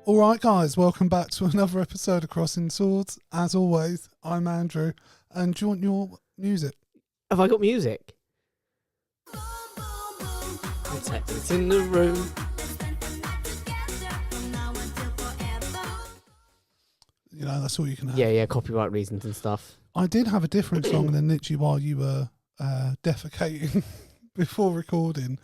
All right, guys, welcome back to another episode of Crossing Swords. As always, I'm Andrew, and do you want your music? Have I got music? It's in the room. You know, that's all you can have. Yeah, copyright reasons and stuff. I did have a different song than literally while you were defecating before recording.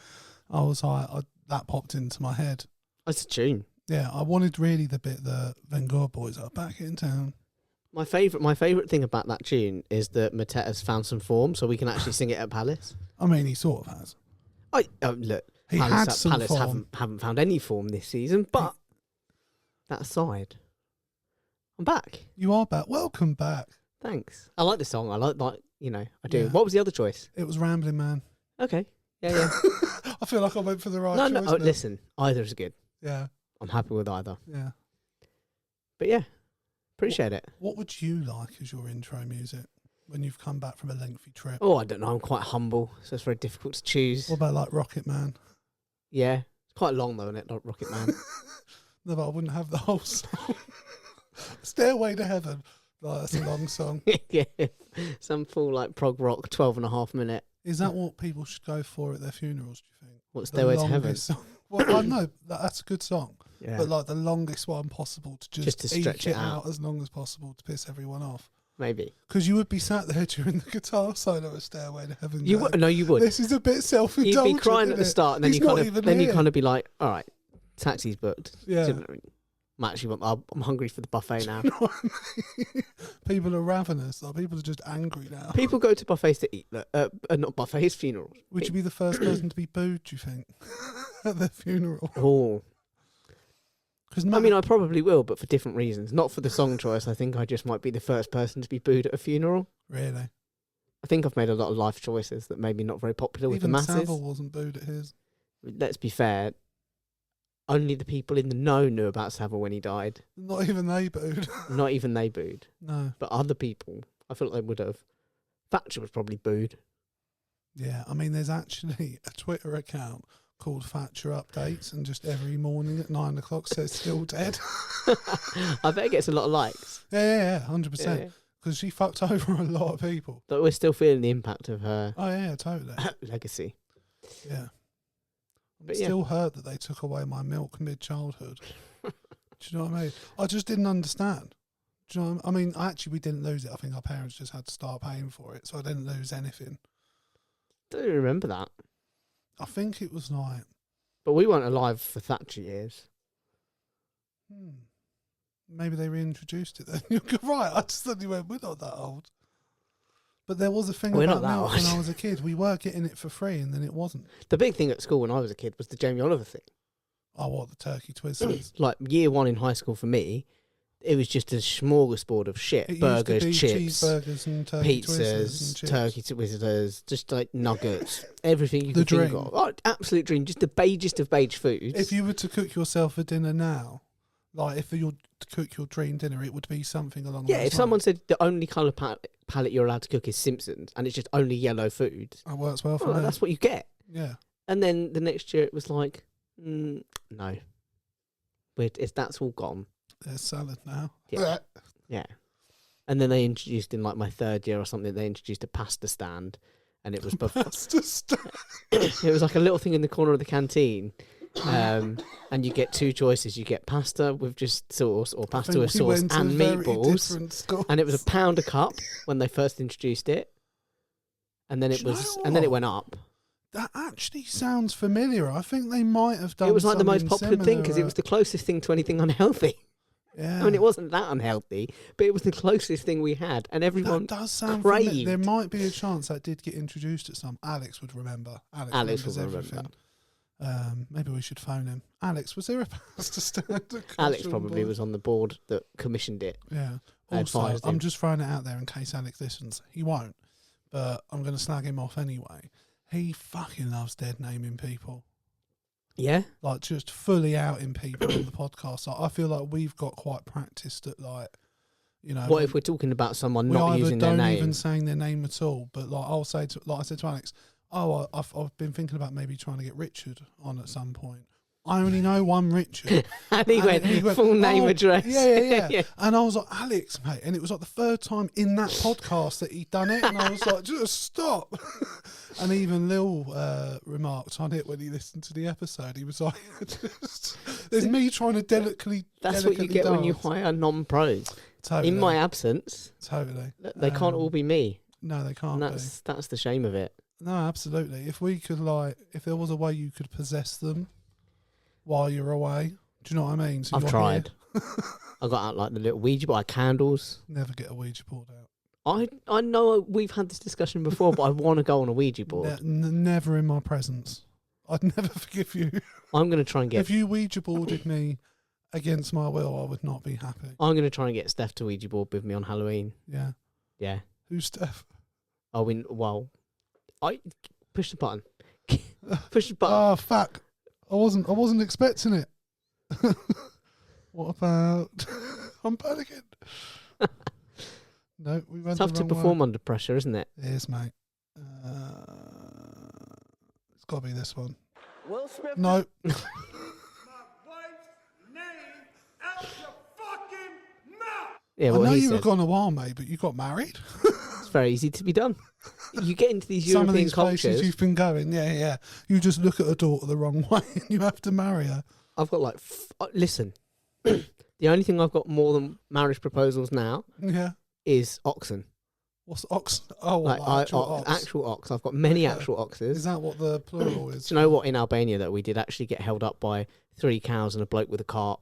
I was like, that popped into my head. It's a tune. Yeah, I wanted really the bit that Van Gogh boys are back in town. My favourite thing about that tune is that Mateta's found some form, so we can actually sing it at Palace. I mean, he sort of has. Look, He had some Palace form. haven't found any form this season, but that aside, I'm back. You are back. Welcome back. Thanks. I like the song. I like I do. Yeah. What was the other choice? It was Rambling Man. Okay. Yeah. I feel like I went for the right No. choice. Oh, now. listen, either's good. Yeah, I'm happy with either. yeah. But yeah, appreciate it. What would you like as your intro music when you've come back from a lengthy trip? Oh, I don't know. I'm quite humble, so it's very difficult to choose. What about like Rocket Man? Yeah. It's quite long, though, isn't it? Not Rocket Man. No, but I wouldn't have the whole song. Stairway to Heaven. Like, that's a long song. Yeah. Some full, like, prog rock, 12.5 minute. Is that what people should go for at their funerals, do you think? What's The Stairway to Heaven? longest song. Well, I know that's a good song, Yeah. but like the longest one possible to just to stretch eke it out. as long as possible to piss everyone off. Maybe. Because you would be sat there during the guitar solo of Stairway to Heaven. You going, would. No, you would. This is a bit self-indulgent. You'd be crying at the start, and then He's you not kind even of, then you here. kind of be like, all right, taxi's booked. Yeah. I'm hungry for the buffet now. You know what I mean? People are ravenous. Like, people are just angry now. People go to buffets to eat, not buffets, funerals. Would you be the first person to be booed, do you think, at their funeral? Oh. Because I mean, I probably will, but for different reasons. Not for the song choice. I think I just might be the first person to be booed at a funeral. really? I think I've made a lot of life choices that maybe not very popular with Even the masses. Savile wasn't booed at his. Let's be fair. Only the people in the know knew about Savile when he died. Not even they booed. Not even they booed. No. But other people, I feel like they would have. Thatcher was probably booed. Yeah, I mean, there's actually a Twitter account called Thatcher Updates, and just every morning at 9 o'clock says still dead. I bet it gets a lot of likes. Yeah, 100%. Yeah. Because she fucked over a lot of people. But we're still feeling the impact of her Oh, yeah, totally. legacy. Yeah. I'm But yeah. still hurt that they took away my milk mid-childhood. Do you know what I mean? I just didn't understand. Do you know what I mean? We didn't lose it. I think our parents just had to start paying for it, so I didn't lose anything. Don't even remember that. I think it was like... But we weren't alive for Thatcher years. Maybe they reintroduced it then. You're right, I just suddenly went, we're not that old. But there was a thing We're about not that milk old. when I was a kid. We were getting it for free, and then it wasn't. The big thing at school when I was a kid was the Jamie Oliver thing. Oh, what, the turkey twizzlers? Like year one in high school for me, it was just a smorgasbord of shit. It Burgers, used to be chips, cheeseburgers and turkey twizzlers and pizzas, chips. turkey twizzlers, just like nuggets, everything you The can think dream. of. Oh, absolute dream. Just the beigest of beige foods. If you were to cook yourself a dinner now, like if you were to cook your dream dinner, it would be something along those if someone lines. said the only colour palette you're allowed to cook is Simpsons, and it's just only yellow food, That works well for oh, me. that's what you get. Yeah. And then the next year it was like, no, that's all gone. There's salad now. Yeah. Yeah. And then they introduced in like my third year or something, they introduced a pasta stand, and it was Pasta stand. it was like a little thing in the corner of the canteen. And you get two choices. You get pasta with just sauce or pasta with sauce and meatballs. And it was £1 a cup when they first introduced it. And then it went up. That actually sounds familiar. I think they might have done. It was like the most something popular thing because it similar. was the closest thing to anything unhealthy. Yeah. I mean, it wasn't that unhealthy, but it was the closest thing we had, and everyone That does sound craved. familiar. There might be a chance that did get introduced at some. Alex would remember. Alex remembers will remember. everything. Maybe we should phone him. Alex, was there a pasta stand? Alex probably was on the board that commissioned it. Yeah. Also, advised I'm him. just throwing it out there in case Alex listens. He won't, but I'm going to slag him off anyway. He fucking loves dead naming people. Yeah? Like, just fully outing people on the podcast. Like, I feel like we've got quite practiced at, like, you know. What if we're talking about someone we not either using their don't name? even saying their name at all, but like I'll say to, like I said to Alex, I've been thinking about maybe trying to get Richard on at some point, I only know one Richard. And he went, full name, address. Yeah. And I was like, Alex, mate. And it was like the third time in that podcast that he'd done it. And I was like, just stop. And even Lil remarked on it when he listened to the episode. He was like, there's me trying to delicately. That's what you get when you hire non-pros. Totally. In my absence. Totally. They can't all be me. No, they can't. And that's the shame of it. No, absolutely. If we could, if there was a way you could possess them while you're away, do you know what I mean? So I've tried. I got out like the little Ouija board, candles. Never get a Ouija board out. I know we've had this discussion before, but I want to go on a Ouija board. Never in my presence. I'd never forgive you. I'm going to try and get... If you Ouija boarded me against my will, I would not be happy. I'm going to try and get Steph to Ouija board with me on Halloween. Yeah. Yeah. Who's Steph? I push the button. Push the button. Oh, fuck. I wasn't expecting it. What about... I'm panicking. No, we went Tough to perform under pressure, isn't it? It is, mate. It's got to be this one. Will Smith. No. My wife's name out your fucking mouth. Yeah, I know he you said. were gone a while, mate, but you got married. It's very easy to be done. You get into these Some European of these cultures. places you've been going, yeah. You just look at a daughter the wrong way and you have to marry her. I've got like... listen, the only thing I've got more than marriage proposals now is oxen. What's ox? Oh, Like actual ox. I've got many actual oxes. Is that what the plural is? Do you know what? In Albania, that we did actually get held up by 3 cows and a bloke with a cart.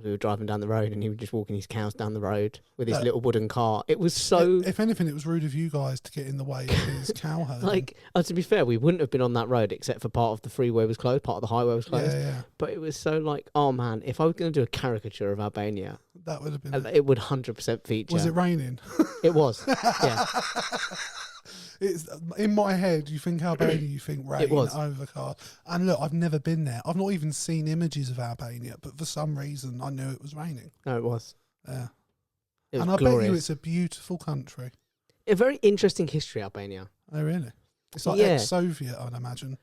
We were driving down the road and he was just walking his cows down the road with his little wooden cart. It was so... If anything, it was rude of you guys to get in the way of his cow herding. Like, to be fair, we wouldn't have been on that road except for part of the freeway was closed, part of the highway was closed. Yeah. But it was so like, oh man, if I was going to do a caricature of Albania, that would have been... It would 100% feature. Was it raining? It was, yeah. It's in my head. You think Albania, you think rain, It was. overcast. And look, I've never been there. I've not even seen images of Albania, but for some reason, I knew it was raining. No, it was. Yeah, It was and I glorious. bet you it's a beautiful country. A very interesting history, Albania. Oh, really? It's like ex-Soviet, I'd imagine.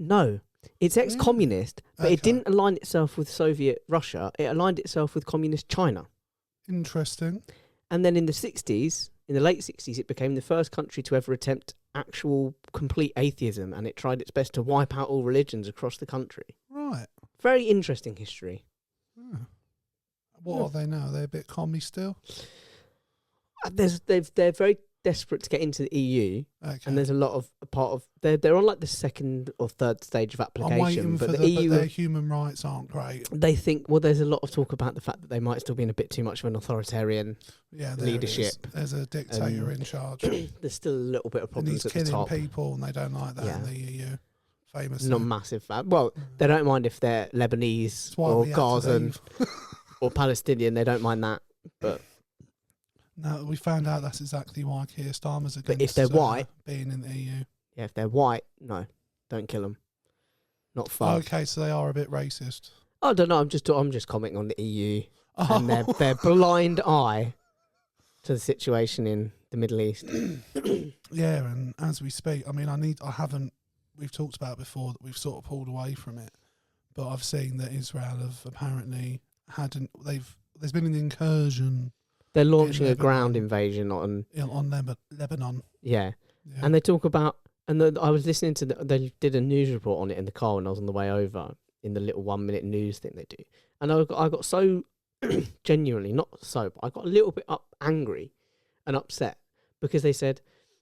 No, it's ex-communist, but Okay. it didn't align itself with Soviet Russia. It aligned itself with communist China. Interesting. And then in the 60s, in the late 60s, it became the first country to ever attempt actual complete atheism, and it tried its best to wipe out all religions across the country. Right. Very interesting history. What are they now? They're a bit commie still? They're very desperate to get into the EU, and there's a lot of they're on like the second or third stage of application. I'm waiting but for the EU, but their human rights aren't great. they think, well, there's a lot of talk about the fact that they might still be in a bit too much of an authoritarian leadership. There's a dictator in charge. There's still a little bit of And he's problems at the killing top. people, and they don't like that in the EU. Famously. Not massive. Well, they don't mind if they're Lebanese That's why or we had to Gazan leave. or Palestinian. They don't mind that. But no, we found out that's exactly why Keir Starmer's against. But if they're white, being in the EU. Yeah, if they're white, no, don't kill them. Not fun. Okay, so they are a bit racist. I don't know. I'm just commenting on the EU and their blind eye to the situation in the Middle East. Yeah, and as we speak, I mean, we've talked about it before that we've sort of pulled away from it, but I've seen that Israel have apparently there's been an incursion. They're launching a ground invasion on Lebanon. Yeah. And they talk about, I was listening to, they did a news report on it in the car when I was on the way over, in the little 1-minute news thing they do. And I got so, genuinely, not so, but I got a little bit angry and upset because they said,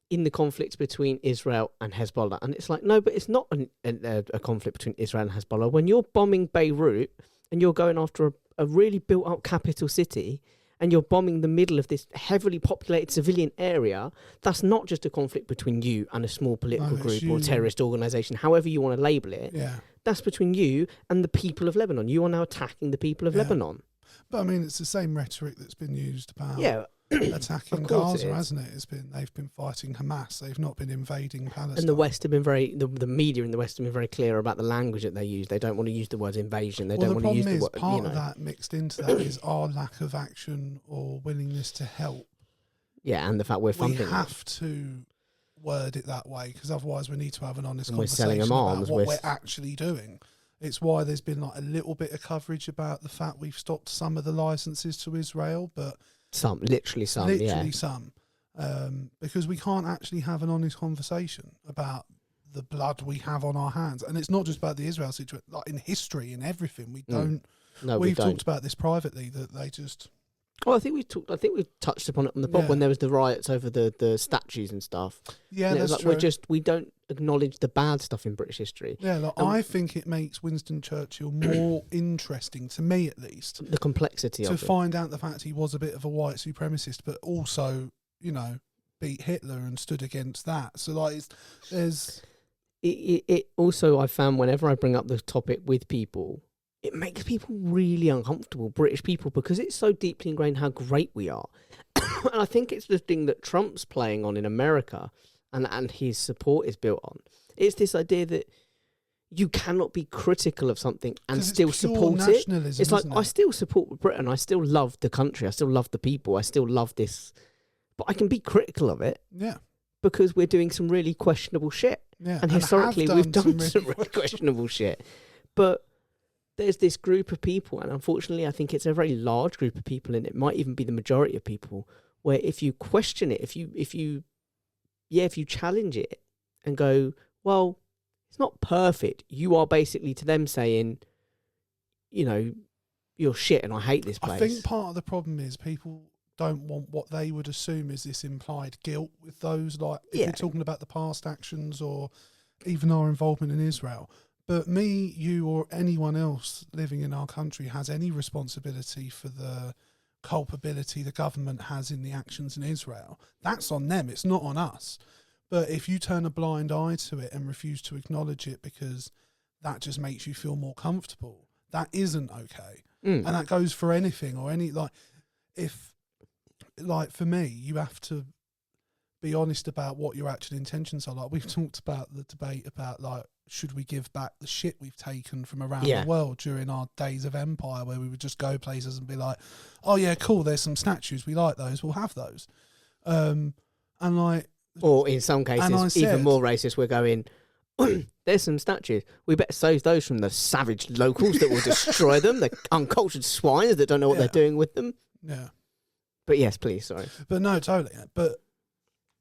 in the conflict between Israel and Hezbollah. And it's like, no, but it's not a conflict between Israel and Hezbollah. When you're bombing Beirut and you're going after a really built-up capital city, and you're bombing the middle of this heavily populated civilian area, that's not just a conflict between you and a small political group or terrorist organisation, however you want to label it. Yeah. That's between you and the people of Lebanon. You are now attacking the people of Lebanon. But I mean, it's the same rhetoric that's been used about attacking Gaza, hasn't it? They've been fighting Hamas. They've not been invading Palestine. And the West have been the media in the West have been very clear about the language that they use. They don't want to use the word invasion. They don't want to use the word. Part of that mixed into that is our lack of action or willingness to help. Yeah, and the fact we're funding. word it that way, because otherwise we need to have an honest And we're conversation selling them about arms, what we're actually doing. It's why there's been like a little bit of coverage about the fact we've stopped some of the licenses to Israel, but literally some, because we can't actually have an honest conversation about the blood we have on our hands. And it's not just about the Israel situation, like in history and everything. We don't. No, we've we don't. talked about this privately, that they just. Well, I think we touched upon it on the pod when there was the riots over the statues and stuff. Yeah, and that's like, true. we don't acknowledge the bad stuff in British history. Yeah, like, I think it makes Winston Churchill more interesting, to me at least, the complexity of it. To find out the fact he was a bit of a white supremacist, but also, you know, beat Hitler and stood against that. So like, there's. It also, I found whenever I bring up the topic with people, it makes people really uncomfortable, British people, because it's so deeply ingrained how great we are. And I think it's the thing that Trump's playing on in America and his support is built on. It's this idea that you cannot be critical of something and still support it. It's like, I still support Britain. I still love the country. I still love the people. I still love this. But I can be critical of it. Yeah. Because we're doing some really questionable shit. Yeah. And historically, we've done some really questionable shit. But there's this group of people, and unfortunately I think it's a very large group of people, and it might even be the majority of people, where if you question it, if you challenge it and go, well, it's not perfect, you are basically to them saying, you know, you're shit and I hate this place. I think part of the problem is people don't want what they would assume is this implied guilt with those, like, if you're talking about the past actions or even our involvement in Israel. But me, you, or anyone else living in our country has any responsibility for the culpability the government has in the actions in Israel. That's on them. It's not on us. But if you turn a blind eye to it and refuse to acknowledge it because that just makes you feel more comfortable, that isn't okay. And that goes for anything or any, like, if, like, for me, you have to be honest about what your actual intentions are. Like, we've talked about the debate about, like, should we give back the shit we've taken from around the world during our days of empire, where we would just go places and be like, oh yeah, cool, there's some statues, we like those, we'll have those. And like, or in some cases, even more racist, we're going, there's some statues, we better save those from the savage locals that will destroy them, the uncultured swines that don't know what they're doing with them. Yeah. But yes, please, sorry. But no, totally. But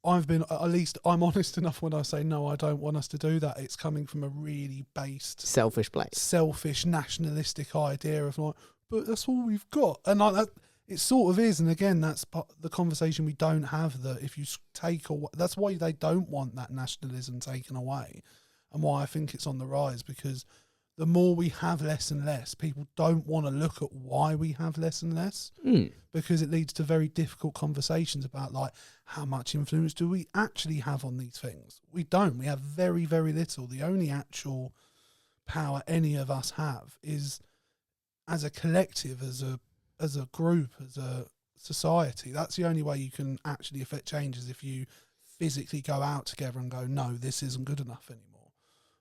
I've been, at least I'm honest enough when I say, no, I don't want us to do that. It's coming from a really based, selfish place, selfish, nationalistic idea of like, but that's all we've got. And like that, it sort of is. And again, that's the conversation we don't have, that if you take away, that's why they don't want that nationalism taken away, and why I think it's on the rise, because the more we have less and less, people don't want to look at why we have less and less, because it leads to very difficult conversations about, like, how much influence do we actually have on these things? We don't. We have very, very little. The only actual power any of us have is as a collective, as a group, as a society. That's the only way you can actually affect changes, if you physically go out together and go, no, this isn't good enough anymore.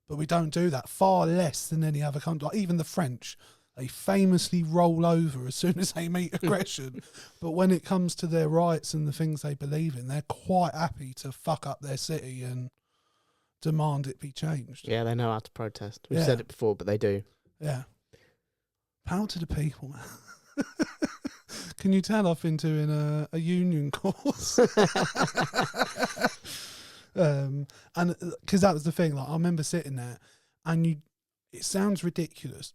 But we don't do that, far less than any other country. Like, even the French, they famously roll over as soon as they meet aggression. But when it comes to their rights and the things they believe in, they're quite happy to fuck up their city and demand it be changed. Yeah, they know how to protest. We've said it before, but they do. Yeah. Power to the people, man. Can you tell I've been doing a union course? And because that was the thing, like, I remember sitting there, and it sounds ridiculous,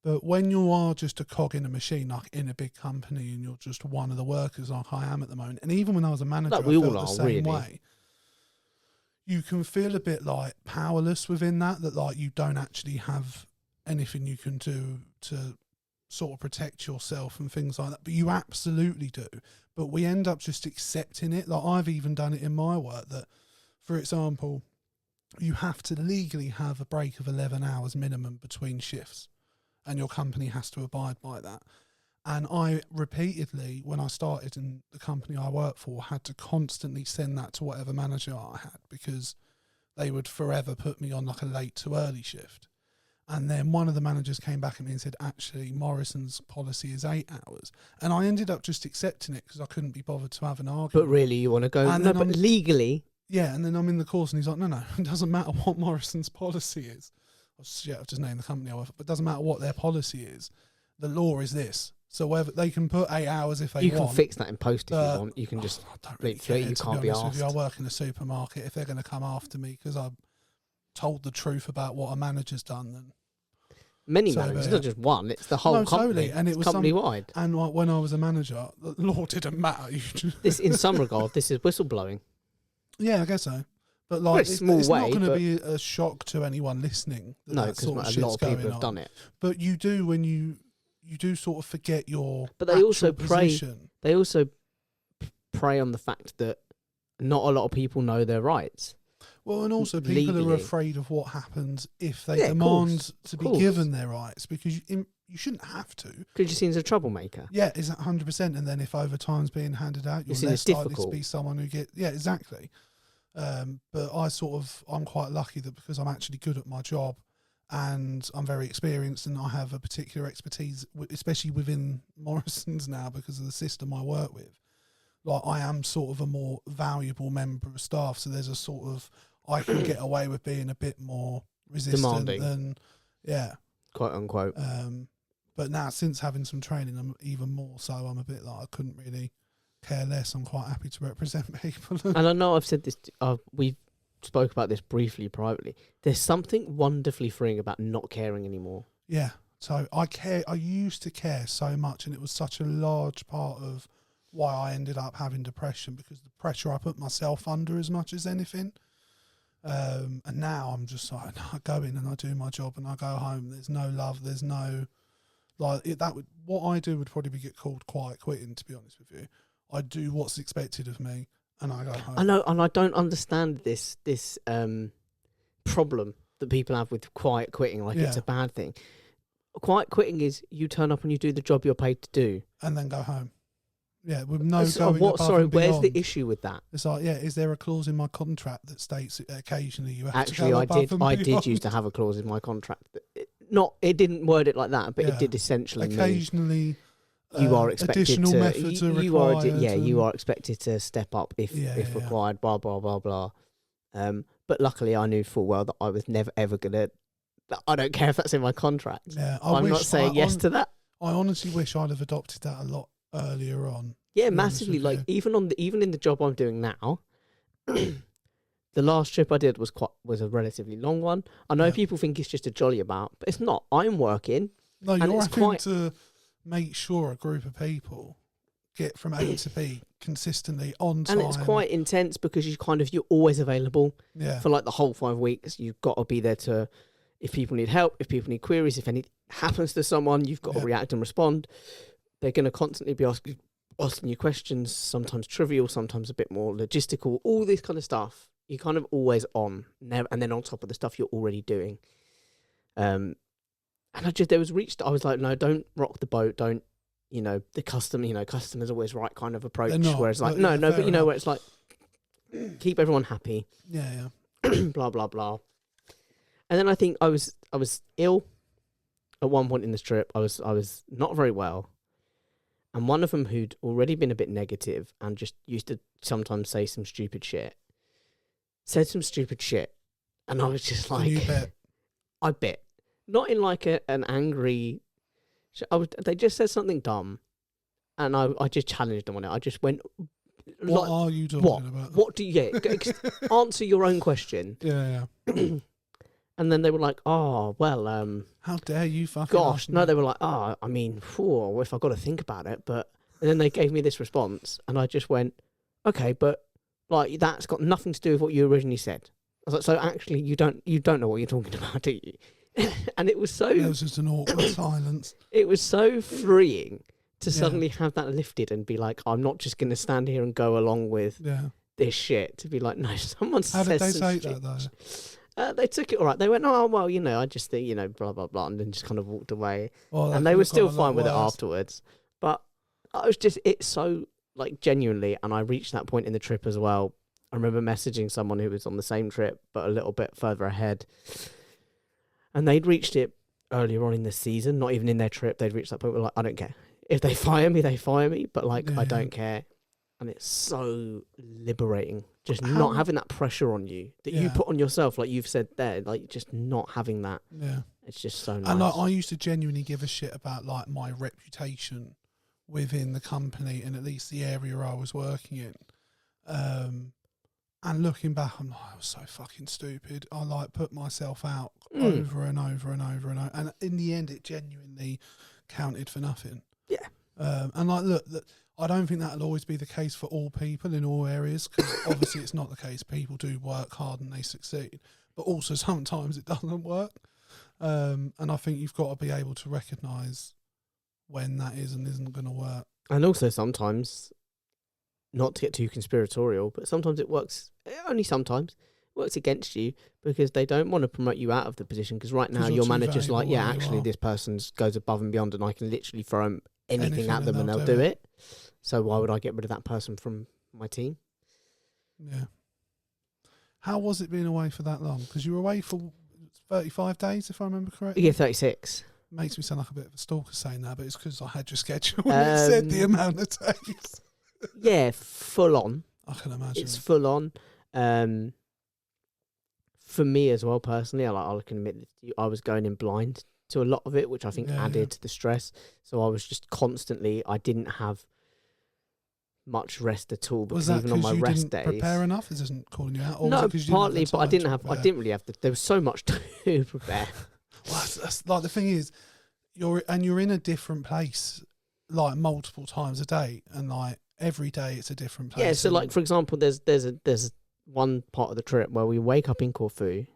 but when you are just a cog in a machine, like in a big company, and you're just one of the workers, like I am at the moment, and even when I was a manager, I felt the same way. You can feel a bit like powerless within that like you don't actually have anything you can do to sort of protect yourself and things like that, but you absolutely do. But we end up just accepting it. Like, I've even done it in my work, that, for example, you have to legally have a break of 11 hours minimum between shifts, and your company has to abide by that. And I repeatedly, when I started in the company I worked for, had to constantly send that to whatever manager I had, because they would forever put me on like a late to early shift. And then one of the managers came back at me and said, actually, Morrison's policy is 8 hours. And I ended up just accepting it because I couldn't be bothered to have an argument. But really, you want to go, no, but legally, Yeah, and then I'm in the course, and he's like, no, it doesn't matter what Morrison's policy is. I've just named the company, but it doesn't matter what their policy is. The law is this. So whether they can put 8 hours if they want. You can fix that in post if you want. You can just read through it. You can't be asked. I work in a supermarket. If they're going to come after me because I've told the truth about what a manager's done, then many managers, not just one. It's the whole company. Totally. And it was company wide. And like when I was a manager, the law didn't matter. This, in some regard, this is whistleblowing. Yeah, I guess so. But like, it's not going to be a shock to anyone listening. No, because a lot of people have done it. But you do when you do sort of forget your. But they also position. They also prey on the fact that not a lot of people know their rights. Well, and also people legally are afraid of what happens if they demand to be given their rights, because you shouldn't have to. Because you're seen as a troublemaker. Yeah, is that 100%? And then if overtime's being handed out, you're less likely to be someone who get. Yeah, exactly. But I'm quite lucky that because I'm actually good at my job and I'm very experienced and I have a particular expertise, especially within Morrison's now because of the system I work with. Like I am sort of a more valuable member of staff, so there's a sort of I can get away with being a bit more resistant than, quote unquote. But now since having some training, I'm even more so. I'm a bit like I couldn't really care less. I'm quite happy to represent people. And I know I've said this. We spoke about this briefly privately. There's something wonderfully freeing about not caring anymore. Yeah. So I care. I used to care so much, and it was such a large part of why I ended up having depression, because the pressure I put myself under as much as anything. And now I'm just like, I go in and I do my job and I go home. There's no love. There's no what I do would probably get called quiet quitting, to be honest with you. I do what's expected of me and I go home. I know, and I don't understand this problem that people have with quiet quitting, like it's a bad thing. Quiet quitting is you turn up and you do the job you're paid to do. And then go home. Yeah, with no going above and where's beyond. the issue with that? It's like, is there a clause in my contract that states that occasionally you have Actually, to go above and beyond? I did used to have a clause in my contract. It didn't word it like that, but it did essentially occasionally mean you are expected additional to. Methods are required. You are expected to step up if required. Blah blah blah blah. But luckily, I knew full well that I was never ever gonna. I don't care if that's in my contract. Yeah, I'm not saying yes to that. I honestly wish I'd have adopted that a lot earlier on. Yeah, massively. Like even in the job I'm doing now, the last trip I did was a relatively long one. I know people think it's just a jolly about, but it's not. I'm working. No, you're having to make sure a group of people get from A to B consistently on time. And it's quite intense because you're always available. Yeah. For like the whole 5 weeks, you've got to be there to. If people need help, if people need queries, if anything happens to someone, you've got to react and respond. They're going to constantly be asking you questions, sometimes trivial, sometimes a bit more logistical, all this kind of stuff. You're kind of always on, and then on top of the stuff you're already doing. And I was like, no, don't rock the boat. Don't, the customer's always right kind of approach. Where it's like, where it's like, keep everyone happy. Yeah. Blah, blah, blah. And then I think I was ill at one point in this trip. I was not very well. And one of them who'd already been a bit negative and just used to sometimes say some stupid shit, said some stupid shit. And I was just like... You bet. I bet. Not in like an angry... They just said something dumb. And I just challenged them on it. I just went... What are you talking about? What do you... answer your own question. Yeah. And then they were like, oh, well... how dare you fucking... Gosh, no, they were like, oh, I mean, if I've got to think about it, but... And then they gave me this response, and I just went, okay, but, like, that's got nothing to do with what you originally said. I was like, so actually, you don't know what you're talking about, do you? And it was so... It was just an awkward silence. It was so freeing to suddenly have that lifted and be like, I'm not just going to stand here and go along with this shit. To be like, no, someone says... How did they take that, though? They took it all right. They went, oh, well, I just think, blah, blah, blah, and then just kind of walked away. Well, and they were still fine with it afterwards. But I was just, it's so, like, genuinely, and I reached that point in the trip as well. I remember messaging someone who was on the same trip, but a little bit further ahead. And they'd reached it earlier on in the season, not even in their trip. They'd reached that point where, like, I don't care. If they fire me, they fire me, but, like, I don't care. And it's so liberating, just not having that pressure on you that you put on yourself, like you've said there, like just not having that. Yeah. It's just so nice. And I used to genuinely give a shit about like my reputation within the company and at least the area I was working in. And looking back, I'm like, I was so fucking stupid. I like put myself out over and over and over and over. And in the end, it genuinely counted for nothing. Yeah. And like, look, I don't think that'll always be the case for all people in all areas, because obviously it's not the case. People do work hard and they succeed, but also sometimes it doesn't work. And I think you've got to be able to recognise when that is and isn't going to work. And also sometimes, not to get too conspiratorial, but sometimes it works, only sometimes, works against you because they don't want to promote you out of the position, because right now your manager's like, yeah, actually this person goes above and beyond and I can literally throw anything at them and they'll do it. So why would I get rid of that person from my team? Yeah. How was it being away for that long? Because you were away for 35 days, if I remember correctly. Yeah, 36. Makes me sound like a bit of a stalker saying that, but it's because I had your schedule and it said the amount of days. Yeah, full on. I can imagine. It's full on. For me as well, personally, I can admit that I was going in blind to a lot of it, which I think added to the stress. So I was just constantly, I didn't have much rest at all, because even on my rest days, prepare enough? This isn't calling you out. Or no, partly, but I didn't really have to. There was so much to prepare. Well, that's like the thing is, you're in a different place, like multiple times a day, and like every day it's a different place. Yeah. So like for example, there's one part of the trip where we wake up in Corfu.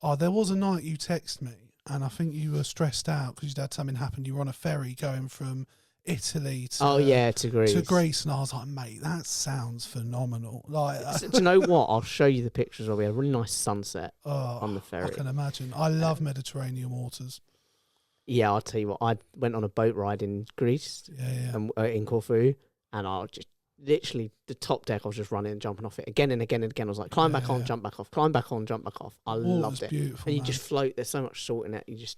Oh, there was a night you texted me, and I think you were stressed out because you'd had something happen. You were on a ferry going from Italy to Greece, and I was like, mate, that sounds phenomenal. Like, do you know what? I'll show you the pictures. We had a really nice sunset on the ferry. I can imagine. I love Mediterranean waters. Yeah, I'll tell you what. I went on a boat ride in Greece, in Corfu, and I just literally the top deck. I was just running and jumping off it again and again and again. I was like, climb back on, jump back off, climb back on, jump back off. I loved it. Beautiful, and you just float. There's so much salt in it. You just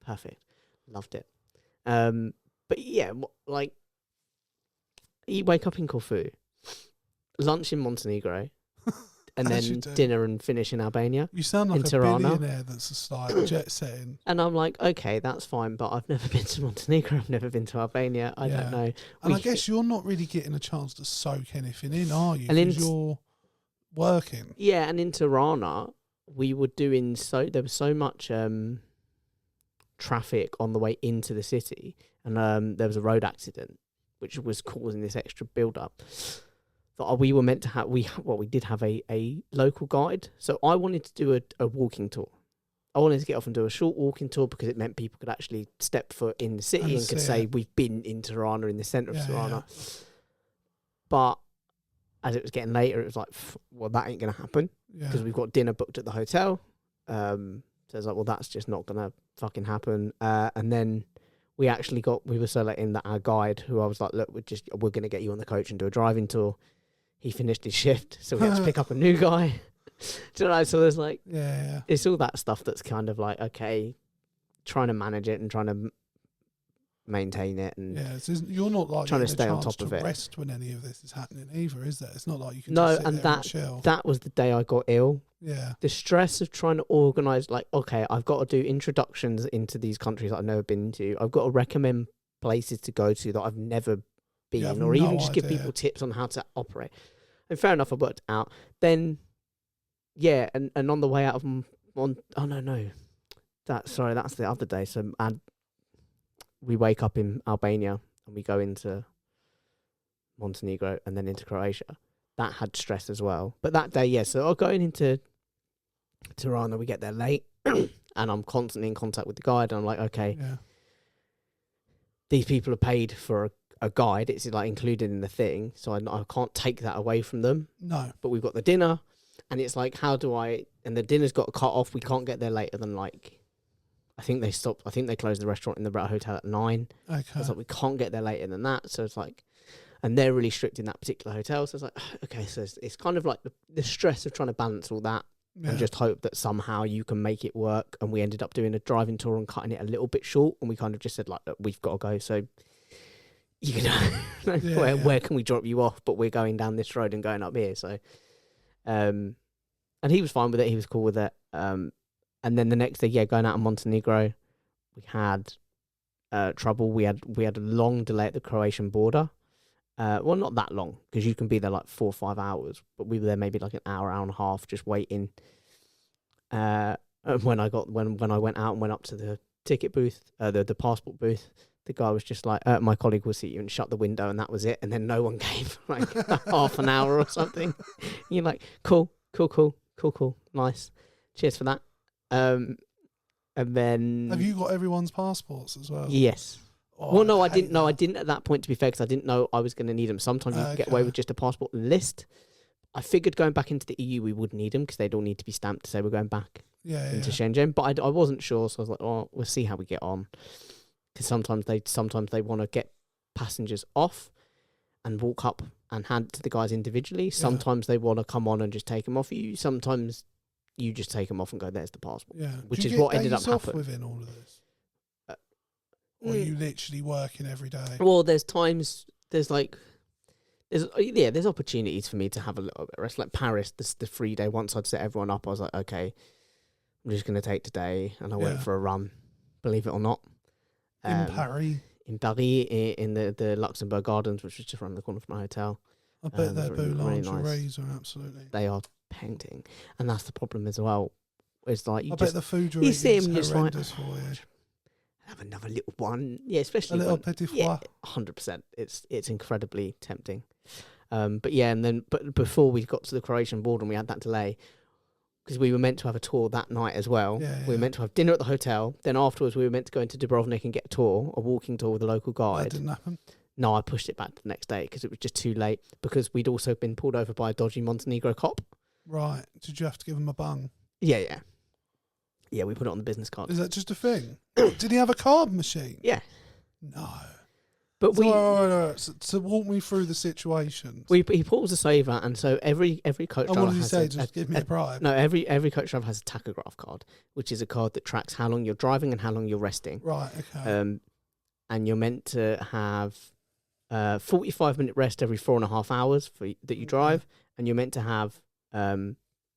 perfect. Loved it. But yeah, like you wake up in Corfu, lunch in Montenegro, and then dinner and finish in Albania. You sound like a Tirana. billionaire that's just like jet setting. And I'm like, okay, that's fine, but I've never been to Montenegro. I've never been to Albania. I don't know. And I guess you're not really getting a chance to soak anything in, are you? Because you're working. Yeah, and in Tirana, we were doing there was so much traffic on the way into the city, and there was a road accident which was causing this extra build-up. That we were meant to have. We did have a local guide, so I wanted to do a walking tour. I wanted to get off and do a short walking tour because it meant people could actually step foot in the city and could say we've been in Tirana, in the centre of Tirana. Yeah. But as it was getting later, it was like, well, that ain't going to happen because we've got dinner booked at the hotel. So it's like, well, that's just not going to fucking happen. And then we were so late in that our guide, who I was like, look, we're going to get you on the coach and do a driving tour. He finished his shift, so we had to pick up a new guy. Do you know? So there's like, it's all that stuff that's kind of like, okay, trying to manage it and trying to maintain it, and you're not like trying to stay on top of it. Rest when any of this is happening either, is there? It's not like you can. No, just sit and there and chill. that was the day I got ill. Yeah, the stress of trying to organise, like, okay, I've got to do introductions into these countries that I've never been to. I've got to recommend places to go to that I've never been, or even just give people tips on how to operate. And fair enough, I worked it out. Then, and on the way out of that's the other day. So we wake up in Albania and we go into Montenegro and then into Croatia. That had stress as well. But that day, so going into Tirana, we get there late and I'm constantly in contact with the guide, and I'm like, okay, these people are paid for a guide. It's like included in the thing, so I can't take that away from them. No. But we've got the dinner, and it's like, and the dinner's got cut off. We can't get there later than like, I think they closed the restaurant in the hotel at 9. Okay. So it's like, we can't get there later than that. So it's like, and they're really strict in that particular hotel. So it's like, okay, so it's kind of like the stress of trying to balance all that and just hope that somehow you can make it work. And we ended up doing a driving tour and cutting it a little bit short. And we kind of just said, like, look, we've got to go. So you know, where can we drop you off? But we're going down this road and going up here. So, and he was fine with it. He was cool with it. And then the next day, going out of Montenegro, we had trouble. We had a long delay at the Croatian border. Well, not that long, because you can be there like 4 or 5 hours, but we were there maybe like an hour and a half just waiting. And when I went out and went up to the ticket booth, the passport booth, the guy was just like, my colleague will see you, and shut the window, and that was it. And then no one came for like half an hour or something. You're like, cool, nice, cheers for that. And then, have you got everyone's passports as well? Yes. Oh, well, no, I didn't. No, I didn't at that point, to be fair, because I didn't know I was going to need them. Sometimes you can get away with just a passport list. I figured going back into the EU, we would need them because they'd all need to be stamped to say we're going back into Schengen. But I wasn't sure, so I was like, oh, we'll see how we get on. Because sometimes they want to get passengers off and walk up and hand it to the guys individually. Sometimes they want to come on and just take them off you. Sometimes you just take them off and go, there's the passport. Yeah. Which is what ended up happening. Within all of this? Or are you literally working every day? Well, there's opportunities for me to have a little bit of rest. Like Paris, the free day, once I'd set everyone up, I was like, okay, I'm just going to take today. And I went for a run, believe it or not. In Paris? In Paris, in the Luxembourg Gardens, which was just around the corner from my hotel. I bet their boulangeries nice. are absolutely... They are painting. And that's the problem as well. It's like I bet the food you're eating is horrendous for you. Have another little one, especially a little petit foie. 100%. It's incredibly tempting. But before we got to the Croatian border and we had that delay, because we were meant to have a tour that night as well. We were meant to have dinner at the hotel. Then afterwards, we were meant to go into Dubrovnik and get a walking tour with a local guide. That didn't happen. No, I pushed it back to the next day because it was just too late. Because we'd also been pulled over by a dodgy Montenegro cop. Right? Did you have to give him a bung? Yeah. Yeah, we put it on the business card. Is that just a thing? Did he have a card machine? Yeah. No. But So walk me through the situation. He pulls us over, and so every coach driver what did he has say? Just give me a bribe? No, every coach driver has a tachograph card, which is a card that tracks how long you're driving and how long you're resting. Right, okay. And you're meant to have 45-minute rest every 4.5 hours that you drive, and you're meant to have...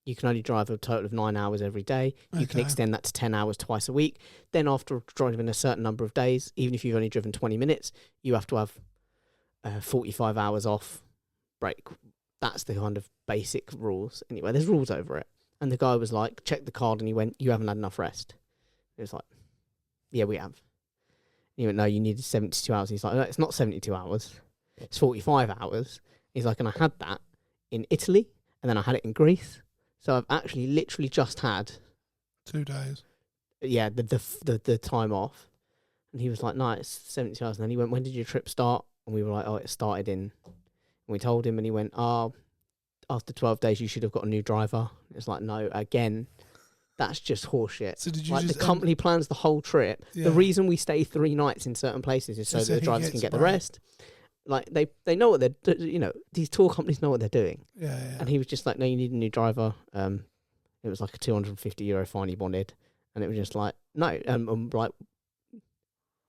you can only drive a total of 9 hours every day. You can extend that to 10 hours twice a week. Then after driving a certain number of days, even if you've only driven 20 minutes, you have to have 45 hours off break. That's the kind of basic rules. Anyway, there's rules over it. And the guy was like, check the card, and he went, you haven't had enough rest. It was like, yeah, we have. And he went, no, you needed 72 hours. He's like, no, it's not 72 hours. It's 45 hours. He's like, and I had that in Italy, and then I had it in Greece. So I've actually literally just had 2 days. Yeah, the time off. And he was like, no, it's 72 hours. And then he went, when did your trip start? And we were like, oh, it started in... And we told him, and he went, after 12 days, you should have got a new driver. It's like, no, again, that's just horseshit. So did you the company plans the whole trip. Yeah. The reason we stay 3 nights in certain places is so that the drivers can get the rest. Like, they know what they're, these tour companies know what they're doing. Yeah. And he was just like, no, you need a new driver. It was like a €250 fine he wanted. And it was just like, no. Like,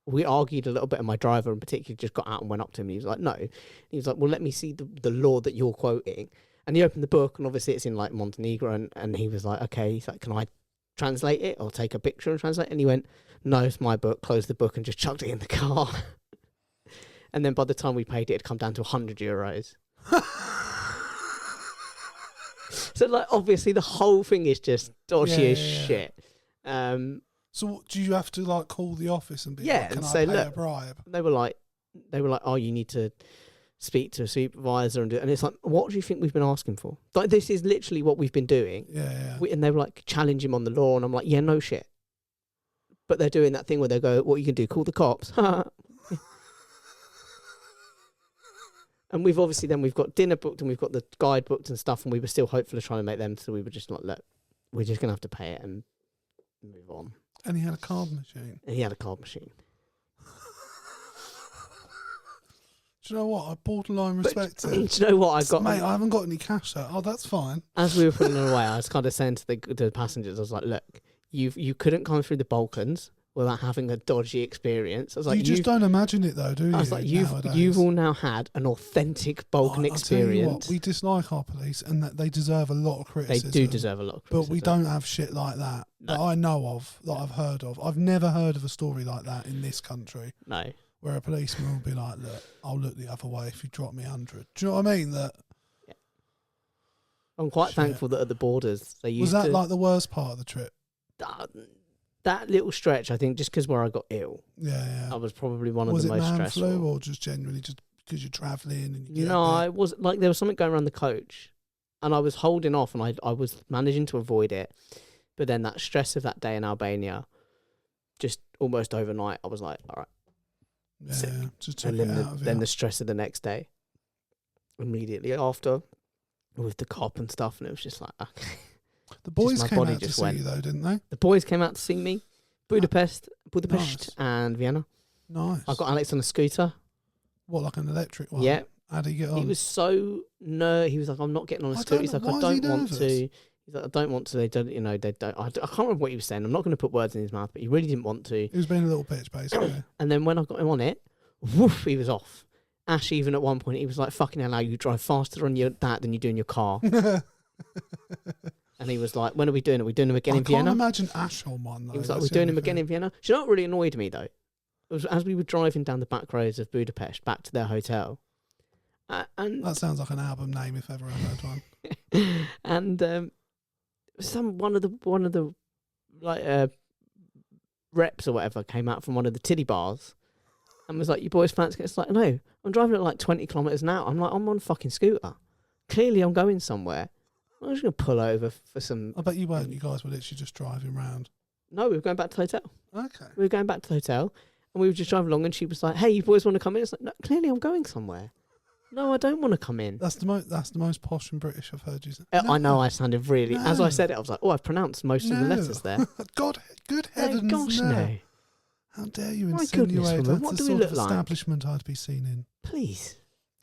we argued a little bit, and my driver in particular just got out and went up to him. And he was like, no. And he was like, well, let me see the law that you're quoting. And he opened the book, and obviously it's in like Montenegro. And he was like, okay. He's like, can I translate it or take a picture and translate it? And he went, no, it's my book. Closed the book and just chucked it in the car. And then by the time we paid it, it'd come down to €100. So, like, obviously the whole thing is just dodgy as shit. So do you have to, like, call the office and be like, can I pay a bribe? They were like, oh, you need to speak to a supervisor. And it's like, what do you think we've been asking for? Like, this is literally what we've been doing. Yeah. And they were like, challenge him on the law. And I'm like, yeah, no shit. But they're doing that thing where they go, what you can do, call the cops. And we've got dinner booked, and we've got the guide booked and stuff, and we were still hopeful of trying to make them, so we were just like, look, we're just going to have to pay it and move on. And he had a card machine. Do you know what? I borderline respect it. Do you know what? Mate, I haven't got any cash there. Oh, that's fine. As we were putting it away, I was kind of saying to the passengers, I was like, look, you couldn't come through the Balkans without having a dodgy experience. I was like, you just don't imagine it though, do you? I was like, nowadays? you've all now had an authentic Balkan experience. I'll tell you what, we dislike our police, and that they deserve a lot of criticism. They do deserve a lot of criticism. But we don't have shit like that that I know of, that I've heard of. I've never heard of a story like that in this country. No. Where a policeman will be like, look, I'll look the other way if you drop me 100. Do you know what I mean? I'm quite thankful that at the borders they used to... Was that like the worst part of the trip? That little stretch, I think, just because where I got ill. Yeah. I was probably one of the most stressful. Was it man flu or just generally just because you're travelling? And you it was like there was something going around the coach and I was holding off and I was managing to avoid it. But then that stress of that day in Albania, just almost overnight, I was like, all right. Yeah, just took and it out of then the stress of the next day, immediately after, with the cop and stuff, and it was just like, okay. The boys came out to see you though, didn't they? The boys came out to see me. Budapest, nice. And Vienna. Nice. I got Alex on a scooter. What, like an electric one? Yeah. How did he get on? He was so he was like, I'm not getting on a scooter. He's like, I don't want to. He's like, I don't want to. They don't, they don't. I can't remember what he was saying. I'm not going to put words in his mouth, but he really didn't want to. He was being a little bitch, basically. And then when I got him on it, woof, he was off. Ash, even at one point, he was like, fucking hell, you drive faster on that than you do in your car. And he was like, when are we doing it? Are we doing them again in Vienna? I can't imagine Ash on one, though. He was like, we're doing them again in Vienna. Do you know what really annoyed me, though? It was as we were driving down the back roads of Budapest back to their hotel. And that sounds like an album name if ever I've heard one. And one of the like reps or whatever came out from one of the titty bars and was like, you boys fancy? It's like, no, I'm driving at like 20 kilometres an hour. I'm like, I'm on a fucking scooter. Clearly I'm going somewhere. I'm just going to pull over for some... I bet you weren't. You guys were literally just driving round. No, we were going back to the hotel. Okay. We were going back to the hotel and we were just driving along and she was like, hey, you boys want to come in? It's like, no, clearly I'm going somewhere. No, I don't want to come in. That's the most posh and British I've heard you say. No. I know I sounded really... No. As I said it, I was like, I've pronounced most of the letters there. Good heavens, gosh, no. How dare you insinuate that's what the do we sort look of establishment I'd be seen in? Please.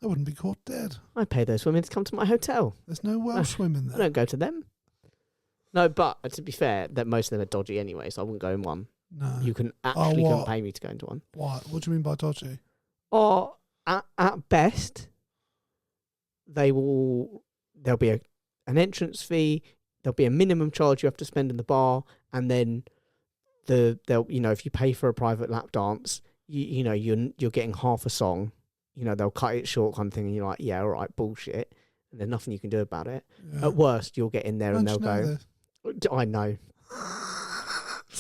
I wouldn't be caught dead. I pay those women to come to my hotel. There's no Welsh women there. I don't go to them. No, but to be fair, that most of them are dodgy anyway, so I wouldn't go in one. No. You can couldn't pay me to go into one. What do you mean by dodgy? Or at best, there'll be an entrance fee, there'll be a minimum charge you have to spend in the bar, and then they'll if you pay for a private lap dance, you're getting half a song. They'll cut it short kind of thing, and you're like, yeah, all right, bullshit. And there's nothing you can do about it. Yeah. At worst, you'll get in there and they'll go, I know.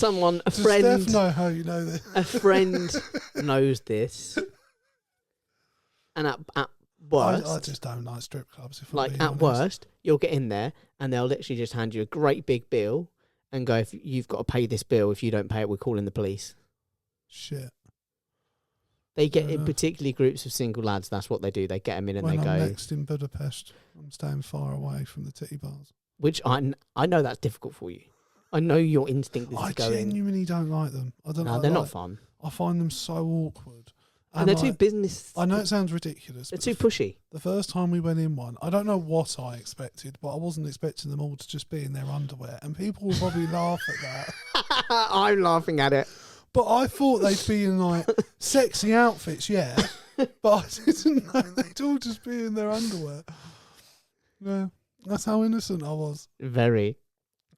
A friend... Does Steph know how you know this? A friend knows this. And at worst... I just don't like strip clubs, if I'm being honest. Worst, you'll get in there and they'll literally just hand you a great big bill and go, if you've got to pay this bill, if you don't pay it, we're calling the police. Shit. They get in particularly groups of single lads. That's what they do. They get them in and when they I'm go. Next in Budapest, I'm staying far away from the titty bars. Which I know that's difficult for you. I know your instinct is to go in. I genuinely don't like them. They're not fun. I find them so awkward. And they're too business. I know it sounds ridiculous. They're too pushy. The first time we went in one, I don't know what I expected, but I wasn't expecting them all to just be in their underwear, and people will probably laugh at that. I'm laughing at it. But I thought they'd be in like sexy outfits, yeah. But I didn't know they'd all just be in their underwear. Yeah, that's how innocent I was. Very.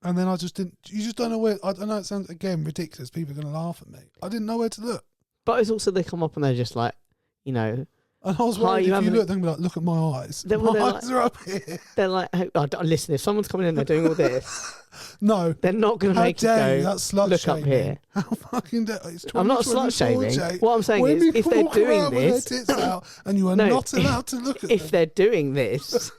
And then I just didn't. You just don't know where. I don't know. It sounds again ridiculous. People are going to laugh at me. I didn't know where to look. But it's also they come up and they're just like, And I was worried if you look, they're going to be like, look at my eyes. My eyes are up here. They're like, listen, if someone's coming in, they're doing all this. No, they're not going to make you go. That's slut look shaming. up here. How fucking dare! I'm not slut shaming. What I'm saying is, if they're doing this, with their tits out and you are not allowed to look at them. If they're doing this,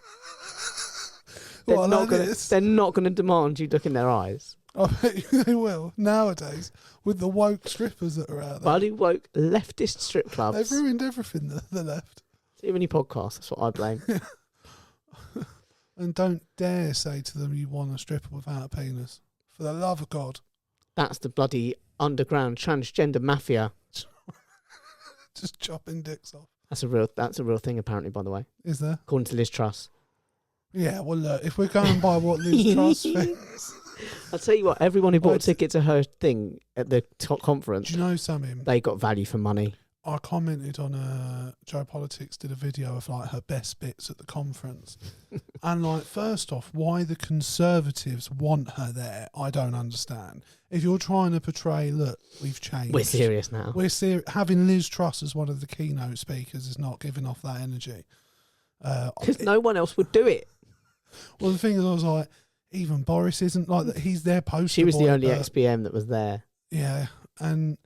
they're not going to demand you look in their eyes. I bet you they will nowadays with the woke strippers that are out there. Bloody woke leftist strip clubs. They've ruined everything. The left. Too many podcasts. That's what I blame. And don't dare say to them you want a stripper without a penis. For the love of God. That's the bloody underground transgender mafia. Just chopping dicks off. That's a real thing, apparently, by the way. Is there? According to Liz Truss. Yeah, well, look, if we're going by what Liz Truss thinks... I'll tell you what, everyone who bought a ticket to her thing at the top conference, Do you know something? they got value for money. I commented on Joe Politics did a video of like her best bits at the conference. And like, first off, why the Conservatives want her there, I don't understand. If you're trying to portray, look, we've changed. We're serious now. We're serious. Having Liz Truss as one of the keynote speakers is not giving off that energy. Because no one else would do it. Well, the thing is, I was like, even Boris isn't like that. He's their poster She was boy, the only but- XPM that was there. Yeah, and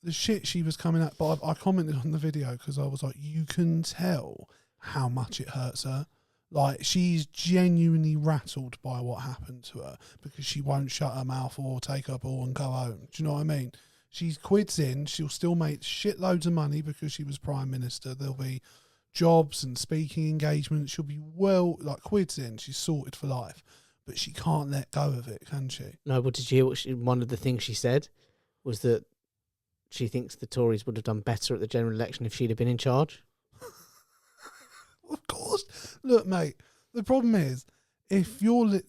the shit she was coming at, but I commented on the video because I was like, you can tell how much it hurts her. Like, she's genuinely rattled by what happened to her because she won't shut her mouth or take her ball and go home. Do you know what I mean? She quids in, she'll still make shitloads of money because she was Prime Minister. There'll be jobs and speaking engagements. She'll be quids in, she's sorted for life. But she can't let go of it, can she? No, but did you hear one of the things she said was that she thinks the Tories would have done better at the general election if she'd have been in charge? Of course. Look, mate, the problem is, if you're...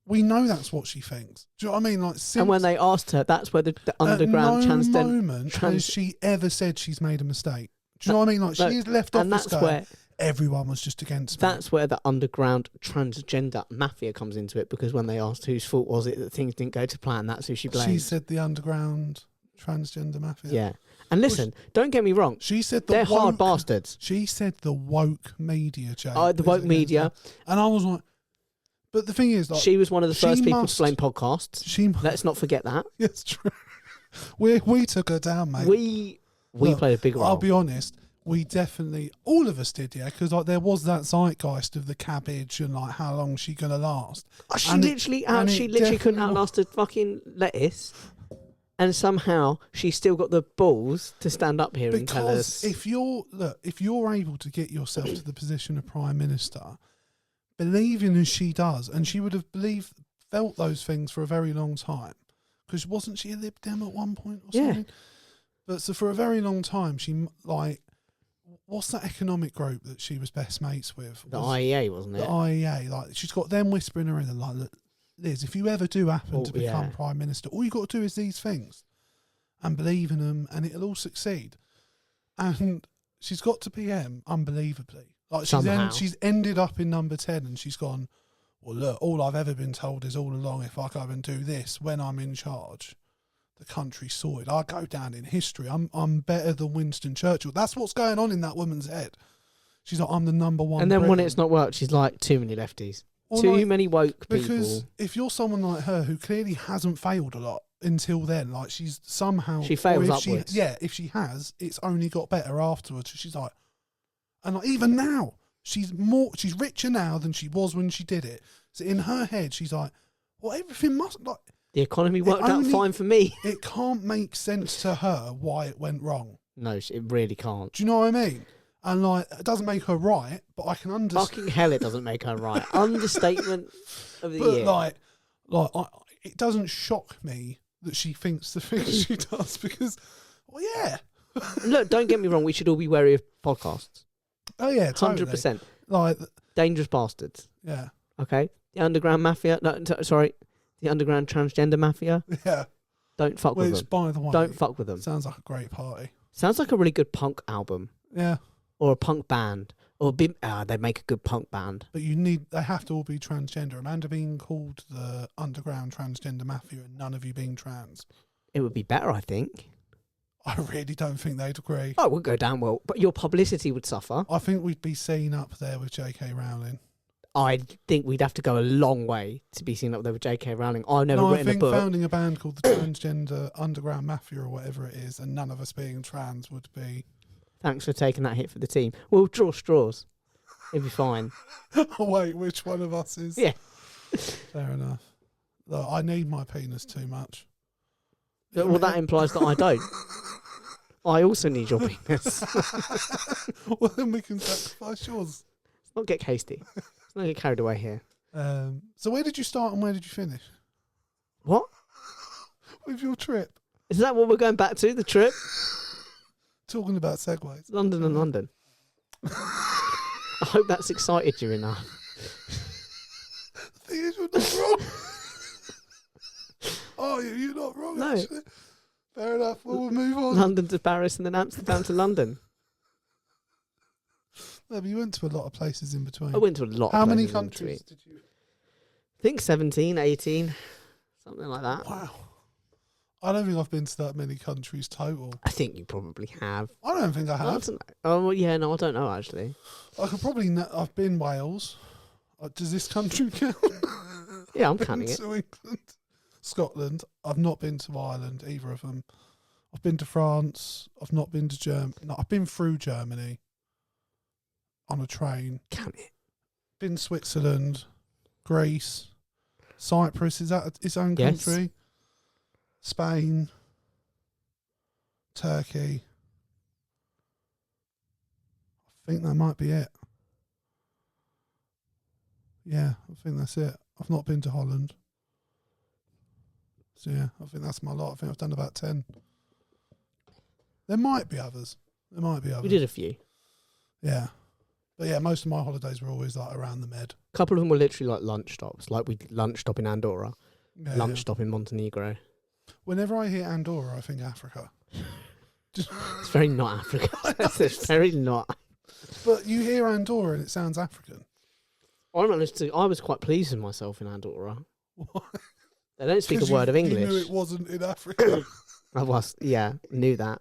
we know that's what she thinks. Do you know what I mean? Like, And when they asked her, that's where the underground at no moment has she ever said she's made a mistake. Do you know what I mean? Like, she is left off and the that's scale. where Everyone was just against me. That's where the underground transgender mafia comes into it, because when they asked whose fault was it that things didn't go to plan, that's who she blamed. She said the underground transgender mafia. Yeah. And listen, don't get me wrong. She said they're hard bastards. She said the woke media, Jay. Oh, the woke media. And I was like, but the thing is, like, she was one of the first people to blame podcasts. Let's not forget that. It's true. We took her down, mate. We Look, played a big role. I'll be honest. We definitely, all of us did, yeah, because like there was that zeitgeist of the cabbage and like how long she gonna last. Oh, she literally couldn't outlast a fucking lettuce, and somehow she still got the balls to stand up here and tell us. Because if you're able to get yourself to the position of Prime Minister, believing as she does, and she would have felt those things for a very long time, because wasn't she a Lib Dem at one point or something? But so for a very long time, she like. What's that economic group that she was best mates with? The IEA, wasn't it? The IEA. Like, she's got them whispering her in, like, look, Liz, if you ever do happen to become Prime Minister, all you got to do is these things and believe in them, and it'll all succeed. And she's got to PM unbelievably. Like, she's ended up in number 10, and she's gone, well, look, all I've ever been told is all along, if I go and do this when I'm in charge, the country's sorted. I go down in history. I'm better than Winston Churchill. That's what's going on in that woman's head. She's like, I'm the number one. And then when Briton. it's not worked, she's like, too many lefties. Or too like, many woke people. Because if you're someone like her who clearly hasn't failed a lot until then, like she's somehow... She fails upwards. If she has, it's only got better afterwards. She's like... And like, even now, she's richer now than she was when she did it. So in her head, she's like, well, everything must... like. The economy worked out fine for me. It can't make sense to her why it went wrong. No, it really can't. Do you know what I mean? And like, it doesn't make her right, but I can understand. Fucking hell, it doesn't make her right. Understatement of the year. It doesn't shock me that she thinks the things she does because, well, yeah. Look, don't get me wrong. We should all be wary of podcasts. Oh yeah, totally. 100%. Like dangerous bastards. Yeah. Okay. The underground mafia. No, sorry. The underground transgender mafia. Yeah. Don't fuck with them. By the way, don't fuck with them. Sounds like a great party. Sounds like a really good punk album. Yeah. Or a punk band. Or they make a good punk band. But they have to all be transgender. Amanda being called the underground transgender mafia and none of you being trans. It would be better, I think. I really don't think they'd agree. Oh, it would go down well. But your publicity would suffer. I think we'd be seen up there with J.K. Rowling. I think we'd have to go a long way to be seen up there with J.K. Rowling. I've never written a book. I think founding a band called the Transgender Underground Mafia or whatever it is, and none of us being trans would be... Thanks for taking that hit for the team. We'll draw straws. It'll be fine. Oh, wait, which one of us is? Yeah. Fair enough. Look, I need my penis too much. Well, that implies that I don't. I also need your penis. Well, then we can sacrifice yours. Let's not get hasty. Let's not get carried away here. So where did you start and where did you finish? What? With your trip. Is that what we're going back to, the trip? Talking about segues. London and London. I hope that's excited you enough. The thing is, you're not wrong. are you? You're not wrong, No. actually. Fair enough. Well, we'll move on. London to Paris and then Amsterdam to London. No, but you went to a lot of places in between. I went to a lot How of many places in countries between. did you... I think 17, 18, something like that. Wow. I don't think I've been to that many countries total. I think you probably have. I don't think I I have. don't know. Oh, yeah, no, I don't know, actually. I could probably... I've been Wales. Does this country count? Yeah, I'm Been counting it. to England. Scotland. I've not been to Ireland, either of them. I've been to France. I've not been to Germany. No, I've been through Germany on a train. Count it. Been Switzerland, Greece, Cyprus. Is that its own Yes. country? Spain, Turkey. I think that might be it. Yeah, I think that's it. I've not been to Holland. So yeah, I think that's my lot. I think I've done about 10. There might be others. We did a few. Yeah. But yeah, most of my holidays were always like around the Med. A couple of them were literally like lunch stops. Like we did lunch stop in Andorra, Yeah, lunch yeah. stop in Montenegro. Whenever I hear Andorra, I think Africa. It's very not Africa. It's very not. But you hear Andorra and it sounds African. I was quite pleased with myself in Andorra. Why? They don't speak a 'Cause word of You knew English. it wasn't in Africa. I was, yeah, knew that.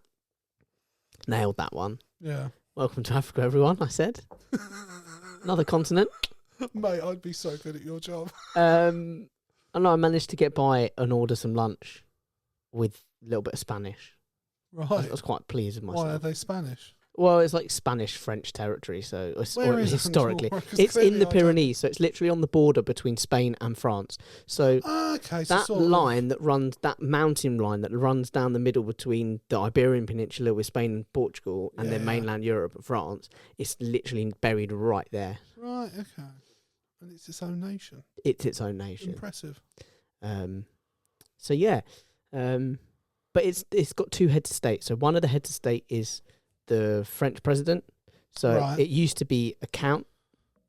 Nailed that one. Yeah. Welcome to Africa, everyone, I said. Another continent. Mate, I'd be so good at your job. And I managed to get by and order some lunch with a little bit of Spanish. I Right. was quite pleased with myself. Why are they Spanish? Well, it's like Spanish-French territory, so Where or is historically. Andorra? 'Cause It's in clearly the I don't- Pyrenees, so it's literally on the border between Spain and France. So Okay, so that sort of- line that runs, that mountain line that runs down the middle between the Iberian Peninsula with Spain and Portugal and then Yeah. mainland Europe and France, it's literally buried right there. Right, okay. And it's its own nation. It's its own nation. Impressive. So yeah, but it's got two heads of state. So one of the heads of state is the French president. So Right. it used to be a count,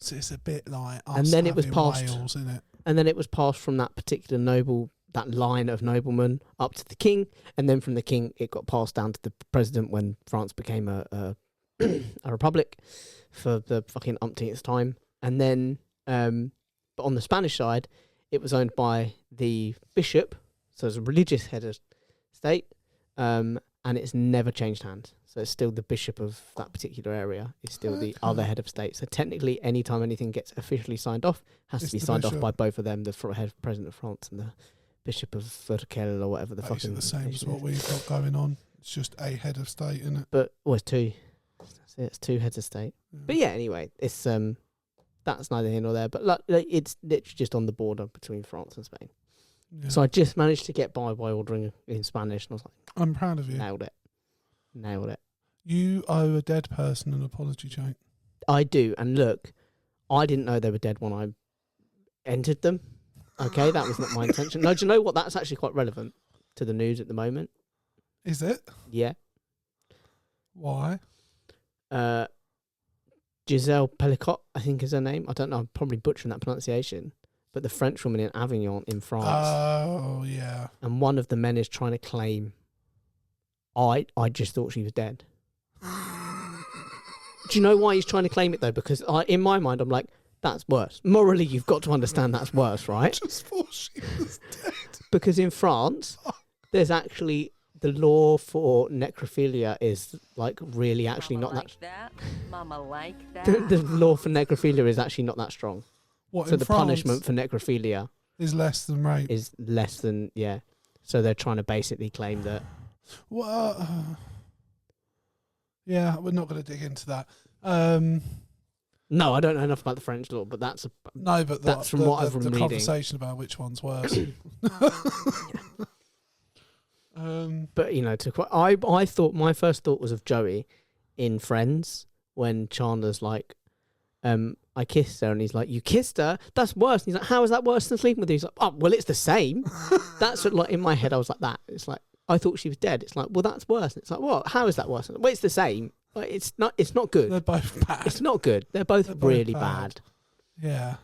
So it's a bit like us And then it was having passed- Wales, isn't it? and then it was passed from that particular that line of noblemen up to the king, and then from the king it got passed down to the president when France became a republic for the fucking umpteenth time. And then, but on the Spanish side, it was owned by the bishop, so it's a religious head of state, and it's never changed hands. So it's still the bishop of that particular area is still the other head of state. So technically, anytime anything gets officially signed off, has It's to be the signed off bishop. by both of them, the head president of France and the bishop of Verkel or whatever the Basically fucking the same as nation what is. we've got going on. It's just a head of state, isn't it? But it's two. That's it, it's two heads of state. But yeah, anyway, it's that's neither here nor there. But like it's literally just on the border between France and Spain. Yeah. So I just managed to get by ordering in Spanish, and I was like, I'm proud of you. nailed it. You owe a dead person an apology, Jake. I do. And look, I didn't know they were dead when I entered them. Okay, that was not my intention. No, do you know what? That's actually quite relevant to the news at the moment. Is it? Yeah. Why? Giselle Pellicot, I think is her name. I don't know. I'm probably butchering that pronunciation. But the French woman in Avignon in France. Oh, yeah. And one of the men is trying to claim, I just thought she was dead. Do you know why he's trying to claim it, though? Because in my mind, I'm like, that's worse. Morally, you've got to understand that's worse, right? Just thought she was dead. Because in France, there's actually the law for necrophilia is like really actually Mama not like that. Mama like that. the law for necrophilia is actually not that strong. What, So in the France punishment for necrophilia is less than rape. is less than, yeah. So they're trying to basically claim that. Well, yeah, we're not going to dig into that. No, I don't know enough about the French law, but that's No, but That's from what I've been the reading. conversation about which one's worse. But you know, I thought my first thought was of Joey in Friends when Chandler's like, I kissed her, and he's like, you kissed her? That's worse. And he's like, how is that worse than sleeping with you? He's like, oh, well, it's the same. That's what, like in my head, I was like that. It's like I thought she was dead. It's like, well, that's worse. And it's like, what? How is that worse? Well, it's the same. Like, it's not good. They're both bad. It's not good. They're both They're both really bad. bad. Yeah.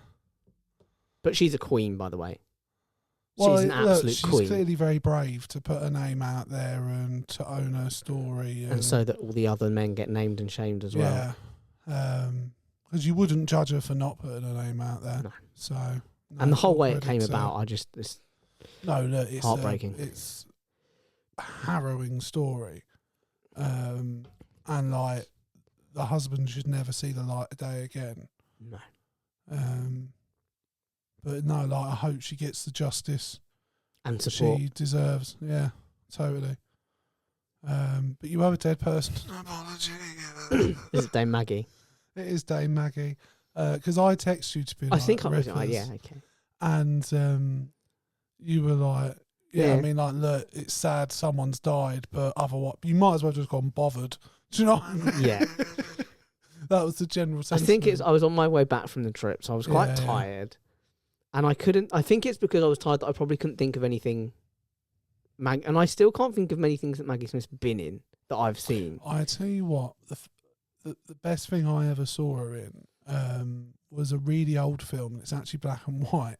But she's a queen, by the way. She's an absolute she's queen. clearly very brave to put her name out there and to own her story. And so that all the other men get named and shamed as well. Yeah. Because you wouldn't judge her for not putting her name out there. No. So, And the whole way it came about, it's it's heartbreaking. It's a harrowing story. And like, the husband should never see the light of day again. No. But no, like, I hope she gets the justice And support. she deserves. Yeah, totally. But you have a dead person. Apology. Is it Dame Maggie? It is Dame Maggie. Because I text you to be like, I think I was. Rippers, Yeah, okay. and you were like, Yeah. I mean, like, look, it's sad someone's died, but otherwise, you might as well just gone bothered. Do you know what I mean? Yeah. That was the general sentiment. I think I was on my way back from the trip, so I was quite tired. And I think it's because I was tired that I probably couldn't think of anything. And I still can't think of many things that Maggie Smith's been in that I've seen. I tell you what, the best thing I ever saw her in was a really old film. It's actually black and white,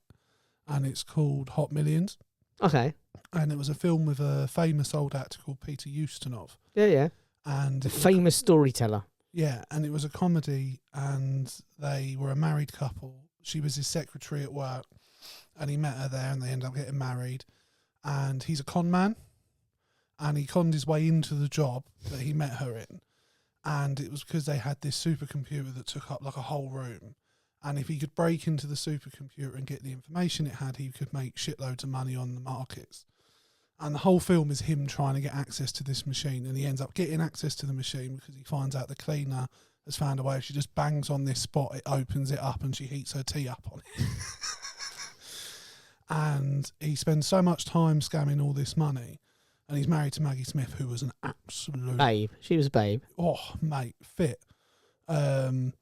and it's called Hot Millions. Okay. And it was a film with a famous old actor called Peter Ustinov. Yeah. And The famous storyteller. Yeah, and it was a comedy, and they were a married couple. She was his secretary at work, and he met her there, and they ended up getting married. And he's a con man, and he conned his way into the job that he met her in. And it was because they had this supercomputer that took up like a whole room. And if he could break into the supercomputer and get the information it had, he could make shitloads of money on the markets. And the whole film is him trying to get access to this machine, and he ends up getting access to the machine because he finds out the cleaner has found a way. If she just bangs on this spot, it opens it up, and she heats her tea up on it. And he spends so much time scamming all this money, and he's married to Maggie Smith, who was an absolute Babe. She was a babe. Oh, mate, fit. And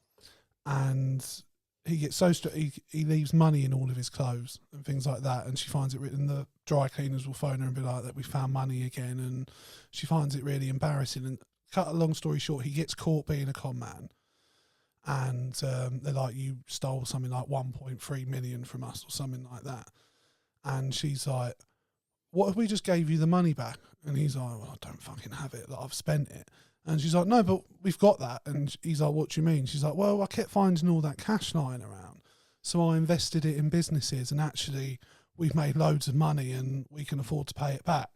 he gets so he leaves money in all of his clothes and things like that, and she finds it written. The dry cleaners will phone her and be like, that we found money again, and she finds it really embarrassing. And cut a long story short, he gets caught being a con man, and they're like, you stole something like 1.3 million from us or something like that. And she's like, what if we just gave you the money back? And he's like, well, I don't fucking have it, like, I've spent it. And she's like, no, but we've got that. And he's like, what do you mean? She's like, well, I kept finding all that cash lying around, so I invested it in businesses, and actually we've made loads of money and we can afford to pay it back.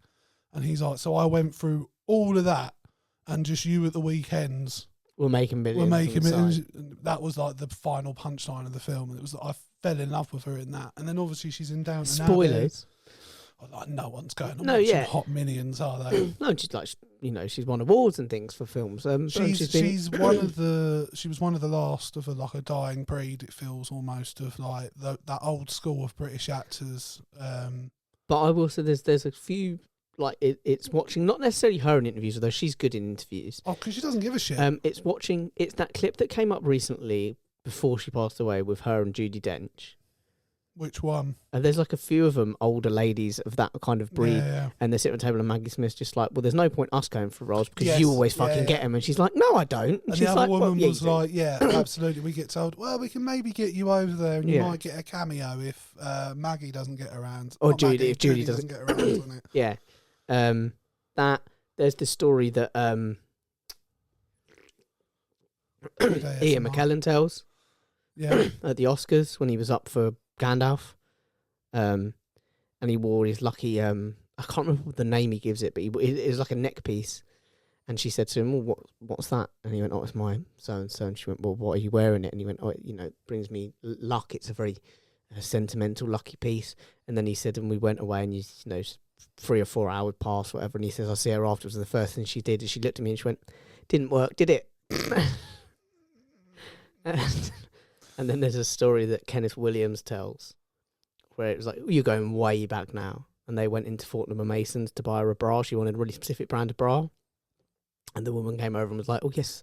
And he's like, so I went through all of that, and just you at the weekends We're making millions. were making millions. And that was like the final punchline of the film. And it was, I fell in love with her in that. And then obviously she's in Downton Abbey. Spoilers. Like, no one's going on No, watching yeah. Hot Millions, are they? No, she's like, she's won awards and things for films. She was one of the last of a dying breed. It feels almost of like that old school of British actors. But I will say there's a few, like, it's watching, not necessarily her in interviews, although she's good in interviews. Oh, because she doesn't give a shit. It's that clip that came up recently before she passed away with her and Judi Dench. Which one? And there's like a few of them, older ladies of that kind of breed, Yeah. and they sit at the table, and Maggie Smith's just like, well, there's no point us going for roles because Yes, you always fucking get them. And she's like, no, I don't. And she's the other like, woman well, was like, yeah, absolutely. We get told, well, we can maybe get you over there, and you might get a cameo if Maggie doesn't get around. Or Not Judy, Maggie, if Judy doesn't get around on it. Yeah. That there's the story that Ian McKellen tells Yeah. at the Oscars when he was up for Gandalf, and he wore his lucky I can't remember what the name he gives it, but it was like a neck piece. And she said to him, well, what's that? And he went, oh, it's my so-and-so. And she went, well, what are you wearing it? And he went, oh, it brings me luck. It's a very sentimental, lucky piece. And then he said, and we went away, and 3 or 4 hours passed, whatever. And he says, I'll see her afterwards. And the first thing she did is she looked at me and she went, didn't work, did it? And then there's a story that Kenneth Williams tells where it was like, you're going way back now. And they went into Fortnum & Mason's to buy her a bra. She wanted a really specific brand of bra. And the woman came over and was like, oh, yes,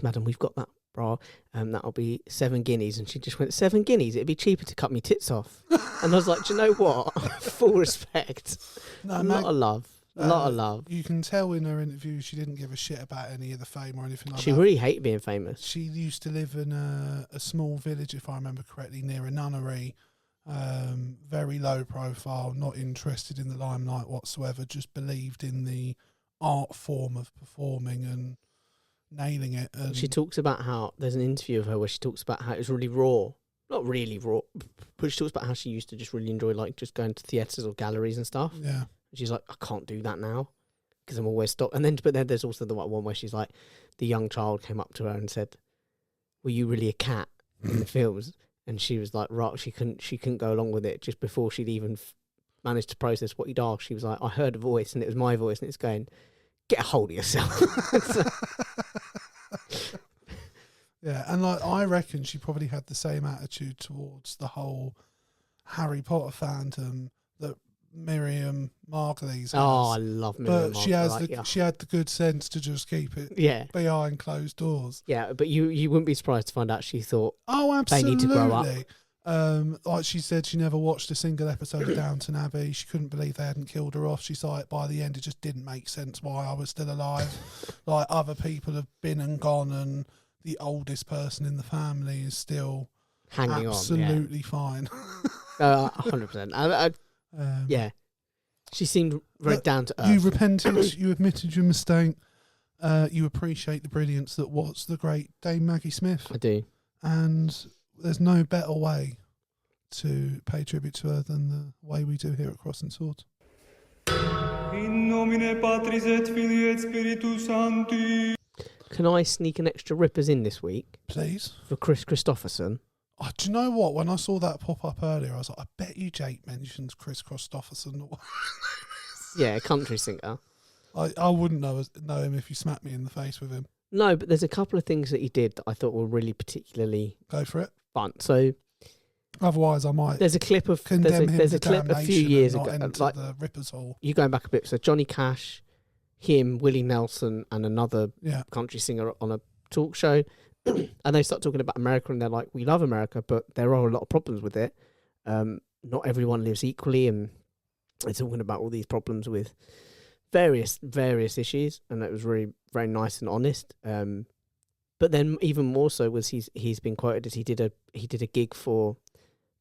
madam, we've got that bra. That'll be 7 guineas. And she just went, 7 guineas? It'd be cheaper to cut me tits off. And I was like, do you know what? Full respect. No, a lot of love. A lot of love. You can tell in her interview she didn't give a shit about any of the fame or anything like that. She really hated being famous. She used to live in a small village, if I remember correctly, near a nunnery, very low profile, not interested in the limelight whatsoever, just believed in the art form of performing and nailing it. And she talks about how there's an interview of her where she talks about how it was really raw, not really raw, but she talks about how she used to just really enjoy like just going to theatres or galleries and stuff. Yeah. And she's like, I can't do that now because I'm always stopped. And then, but then there's also the one where she's like, the young child came up to her and said, "Were you really a cat in the films?" And she was like, right, she couldn't go along with it. Just before she'd even managed to process what he'd asked, she was like, I heard a voice and it was my voice and it's going, get a hold of yourself. Yeah, and like I reckon she probably had the same attitude towards the whole Harry Potter fandom that Miriam Margolyes has. Oh, I love Miriam. But she had the good sense to just keep it behind closed doors. Yeah, but you wouldn't be surprised to find out she thought, oh, absolutely, they need to grow up. Like she said, she never watched a single episode of Downton Abbey. She couldn't believe they hadn't killed her off. She saw it by the end. It just didn't make sense why I was still alive. Like other people have been and gone, and the oldest person in the family is still hanging absolutely fine. 100%. Yeah, she seemed very down to earth. You repented. You admitted your mistake. You appreciate the brilliance that was the great Dame Maggie Smith. I do, and there's no better way to pay tribute to her than the way we do here at Crossing Swords. In nomine Patris et Filii et Spiritus Sancti. Can I sneak an extra rippers in this week? Please. For Chris Christopherson. Oh, do you know what? When I saw that pop up earlier, I was like, I bet you Jake mentions Chris Christopherson. Yeah, a country singer. I wouldn't know him if you smacked me in the face with him. No, but there's a couple of things that he did that I thought were really particularly go for it fun. So otherwise, I might. There's a clip of there's a clip a few years ago, like the Rippers Hall. You going back a bit? So Johnny Cash, him, Willie Nelson, and another country singer on a talk show, and they start talking about America, and they're like, "We love America, but there are a lot of problems with it. Not everyone lives equally," and they're talking about all these problems with various issues, and it was really very nice and honest. But then even more so was he's been quoted as he did a gig for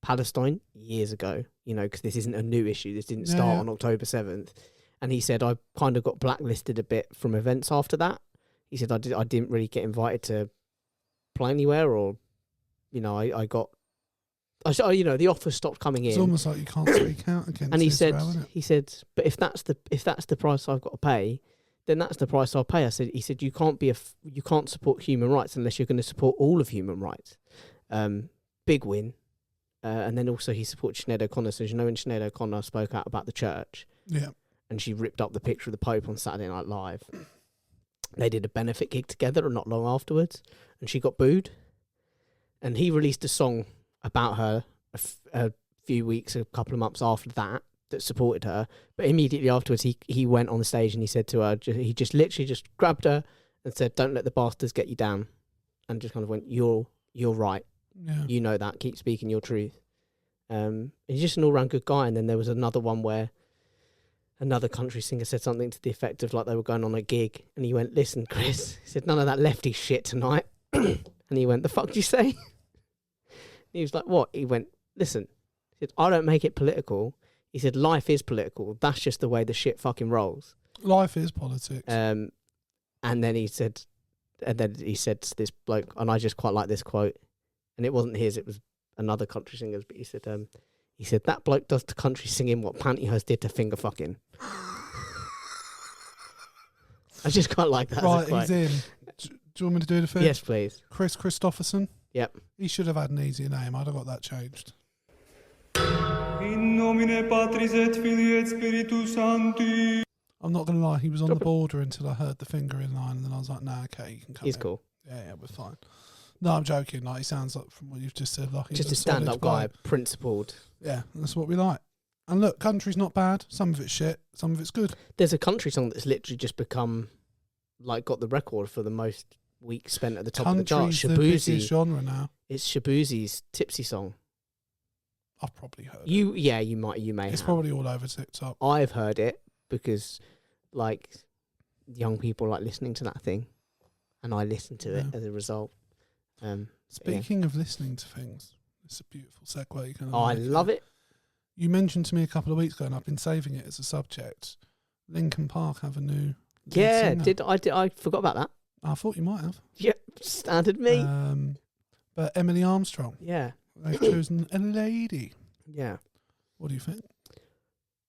Palestine years ago, you know, because this isn't a new issue. This didn't start on October 7th. And he said, I kind of got blacklisted a bit from events after that. He said, I didn't really get invited to play anywhere, or, you know, the offers stopped coming in. It's almost like you can't speak out against. And he said, but if that's the price I've got to pay, then that's the price I'll pay. He said, you can't support human rights unless you're going to support all of human rights. Big win. And then also he supports Sinead O'Connor. So, you know, when Sinead O'Connor spoke out about the church, and she ripped up the picture of the Pope on Saturday Night Live, they did a benefit gig together not long afterwards, and she got booed. And he released a song about her a couple of months after that supported her. But immediately afterwards, he went on the stage and he said to her, he just literally just grabbed her and said, "Don't let the bastards get you down," and just kind of went, "You're right. Yeah. You know that. Keep speaking your truth." He's just an all-round good guy. And then there was another one where another country singer said something to the effect of like they were going on a gig, and he went, "Listen, Chris," he said, "none of that lefty shit tonight." And he went, "The fuck did you say?" He was like, "What?" He went, "Listen," he said, "I don't make it political." He said, "Life is political. That's just the way the shit fucking rolls. Life is politics." And then he said to this bloke, and I just quite like this quote, and it wasn't his, it was another country singer's, but he said, "That bloke does to country singing what Pantyhose did to finger fucking." I just quite like that. Right, he's in. Do you want me to do the thing? Yes, please. Chris Christopherson. Yep. He should have had an easier name. I'd have got that changed. In nomine Patris et Filii et Spiritus Sancti. I'm not going to lie, he was on the border until I heard the finger in line, and then I was like, nah, okay, you can come He's in. cool. Yeah, we're fine. No, I'm joking. Like, he sounds like, from what you've just said, like he's just a stand-up guy, principled. Yeah, that's what we like. And look, country's not bad. Some of it's shit, some of it's good. There's a country song that's literally just become, like, got the record for the most weeks spent at the top of the chart. Country's the biggest genre now. It's Shabuzi's Tipsy song. I've probably heard it. You may It's have. probably all over TikTok. I've heard it because, like, young people like listening to that thing, and I listen to it as a result. Speaking of listening to things, It's a beautiful segue. Oh, I love it. You mentioned to me a couple of weeks ago, and I've been saving it as a subject. Linkin Park have a new lead singer. I forgot about that. I thought you might have. Yep, standard me. But Emily Armstrong. Yeah. They've chosen a lady. Yeah. What do you think?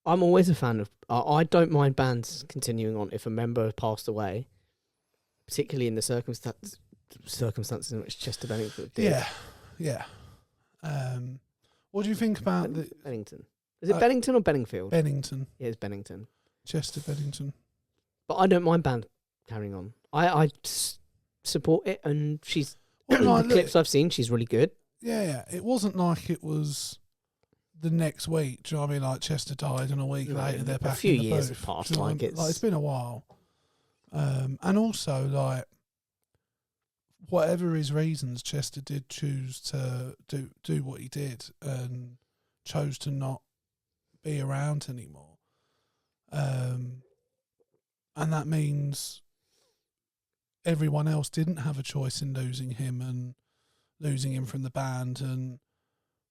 I'm always a fan of... I don't mind bands continuing on if a member has passed away, particularly in the circumstances in which Chester Bennington did. Yeah. What do you think about Bennington? Is it Bennington or Benningfield? Bennington. Yeah, it's Bennington. Chester Bennington. But I don't mind band carrying on. I support it, and she's... Well, the clips I've seen, she's really good. Yeah. It wasn't like it was the next week. Do you know what I mean? Like Chester died, and a week later they're back. A few in the years booth. have passed. Do you know Like it's been a while. And also, like, whatever his reasons, Chester did choose to do what he did and chose to not be around anymore. And that means everyone else didn't have a choice in losing him from the band. And,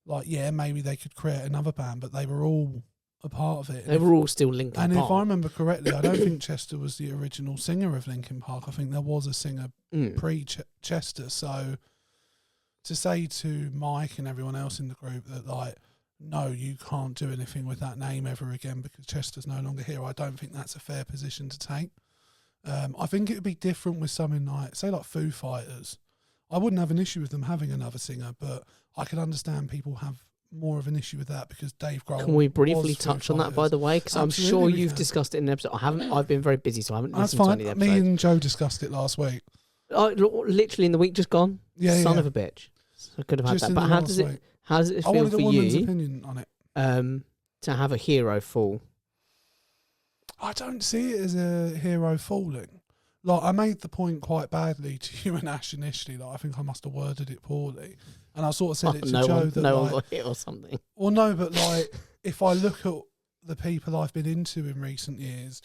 like, yeah, maybe they could create another band, but they were all a part of it. They were all still Linkin Park. And if I remember correctly, I don't think Chester was the original singer of Linkin Park. I think there was a singer pre-Chester. So to say to Mike and everyone else in the group that, like, no, you can't do anything with that name ever again because Chester's no longer here, I don't think that's a fair position to take. I think it would be different with something like, say, like Foo Fighters. I wouldn't have an issue with them having another singer, but I can understand people have more of an issue with that because Dave Grohl. Can we briefly touch on that, by the way? Because I'm sure you've discussed it in an episode. I've been very busy, so I haven't listened to any of the episodes. Me and Joe discussed it last week. Literally in the week just gone. Son of a bitch. So I could have had just that. But how does it feel I wanted for a woman's you? Opinion on it. To have a hero fall. I don't see it as a hero falling. Like, I made the point quite badly to you and Ash initially. Like, I think I must have worded it poorly. And I sort of said it to Joe that, no one got hit or something. Well, no, but, like, if I look at the people I've been into in recent years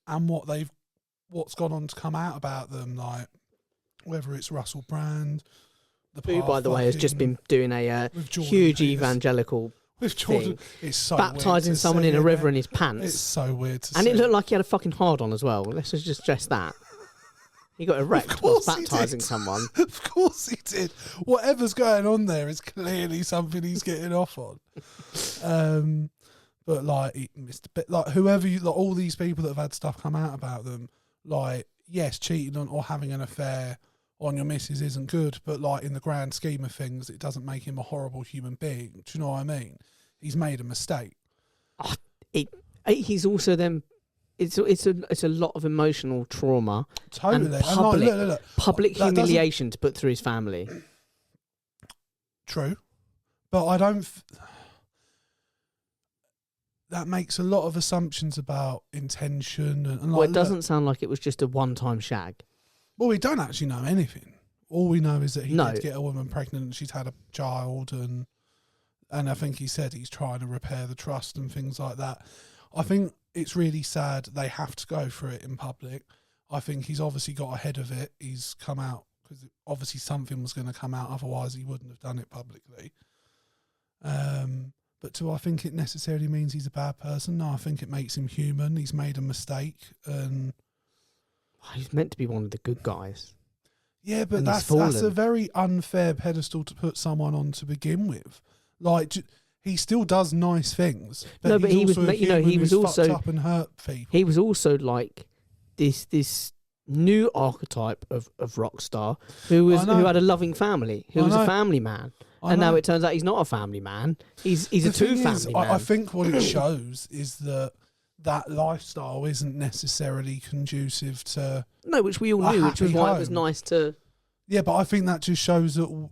and what's gone on to come out about them, like, whether it's Russell Brand, who, by the way, has just been doing a huge evangelical with Jordan, thing. It's so baptising weird someone in a river in his pants. It's so weird to and see. It looked like he had a fucking hard on as well. Let's just stress that. He got erect whilst baptising someone. Of course he did. Whatever's going on there is clearly something he's getting off on. But, like, he missed a bit. Like, whoever you, like, all these people that have had stuff come out about them, like, yes, cheating on or having an affair on your missus isn't good, but, like, in the grand scheme of things, it doesn't make him a horrible human being. Do you know what I mean? He's made a mistake. He's also then. It's a lot of emotional trauma. Totally. And public humiliation to put through his family. True. But I don't... that makes a lot of assumptions about intention. And like, well, it doesn't sound like it was just a one-time shag. Well, we don't actually know anything. All we know is that he did get a woman pregnant and she's had a child, and I think he said he's trying to repair the trust and things like that. I think it's really sad they have to go for it in public. I think he's obviously got ahead of it. He's come out because obviously something was going to come out, otherwise he wouldn't have done it publicly. But do I think it necessarily means he's a bad person? No, I think it makes him human. He's made a mistake, and he's meant to be one of the good guys. Yeah, but that's a very unfair pedestal to put someone on to begin with. Like, he still does nice things. But no, but he was, he was also fucked up and hurt people. He was also like this new archetype of rock star who had a loving family, who was a family man. And now it turns out he's not a family man. He's a two-family man. I think what it shows is that lifestyle isn't necessarily conducive to... No, which we all knew, which was why it was nice to... Yeah, but I think that just shows that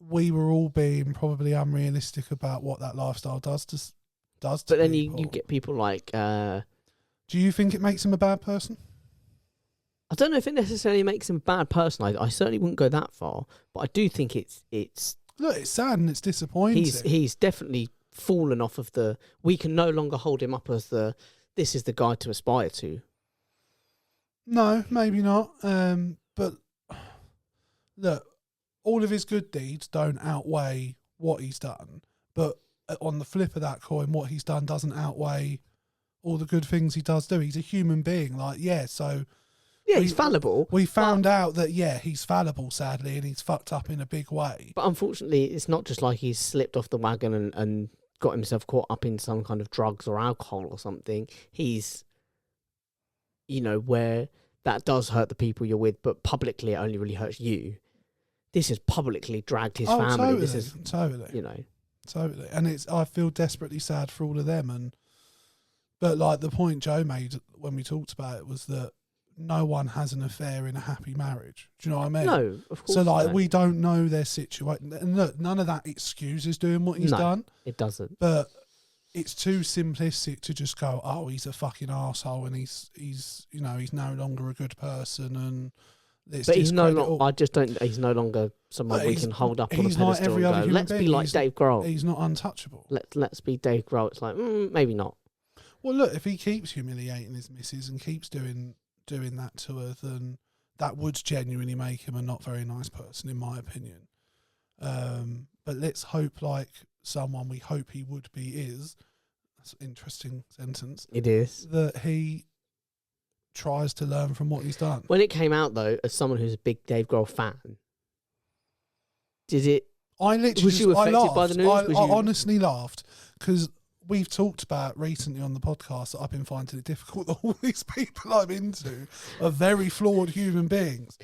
we were all being probably unrealistic about what that lifestyle does to But then you get people like... Do you think it makes him a bad person? I don't know if it necessarily makes him a bad person. I certainly wouldn't go that far. But I do think it's... Look, it's sad and it's disappointing. He's definitely fallen off of the... We can no longer hold him up as this is the guy to aspire to. No, maybe not. But look, all of his good deeds don't outweigh what he's done, but on the flip of that coin, what he's done doesn't outweigh all the good things he does do. He's a human being, so he's fallible. We found out that he's fallible, sadly, and he's fucked up in a big way. But unfortunately, it's not just like he's slipped off the wagon and got himself caught up in some kind of drugs or alcohol or something. He's, where that does hurt the people you're with, but publicly it only really hurts you. This has publicly dragged his family. Totally, this is totally. Totally. And I feel desperately sad for all of them. But like the point Joe made when we talked about it was that no one has an affair in a happy marriage. Do you know what I mean? No, of course. So we don't know their situation. And look, none of that excuses doing what he's done. It doesn't. But it's too simplistic to just go, oh, he's a fucking arsehole and he's no longer a good person and but he's no longer. I just don't. He's no longer someone we can hold up on a pedestal and go, let's be like Dave Grohl. He's not untouchable. Let's be Dave Grohl. It's like maybe not. Well, look, if he keeps humiliating his missus and keeps doing that to her, then that would genuinely make him a not very nice person, in my opinion. But let's hope, like someone we hope he would be is. That's an interesting sentence. It is that he tries to learn from what he's done. When it came out, though, as someone who's a big Dave Grohl fan, did it? Was you affected by the news? I honestly laughed because we've talked about recently on the podcast that I've been finding it difficult that all these people I'm into are very flawed human beings.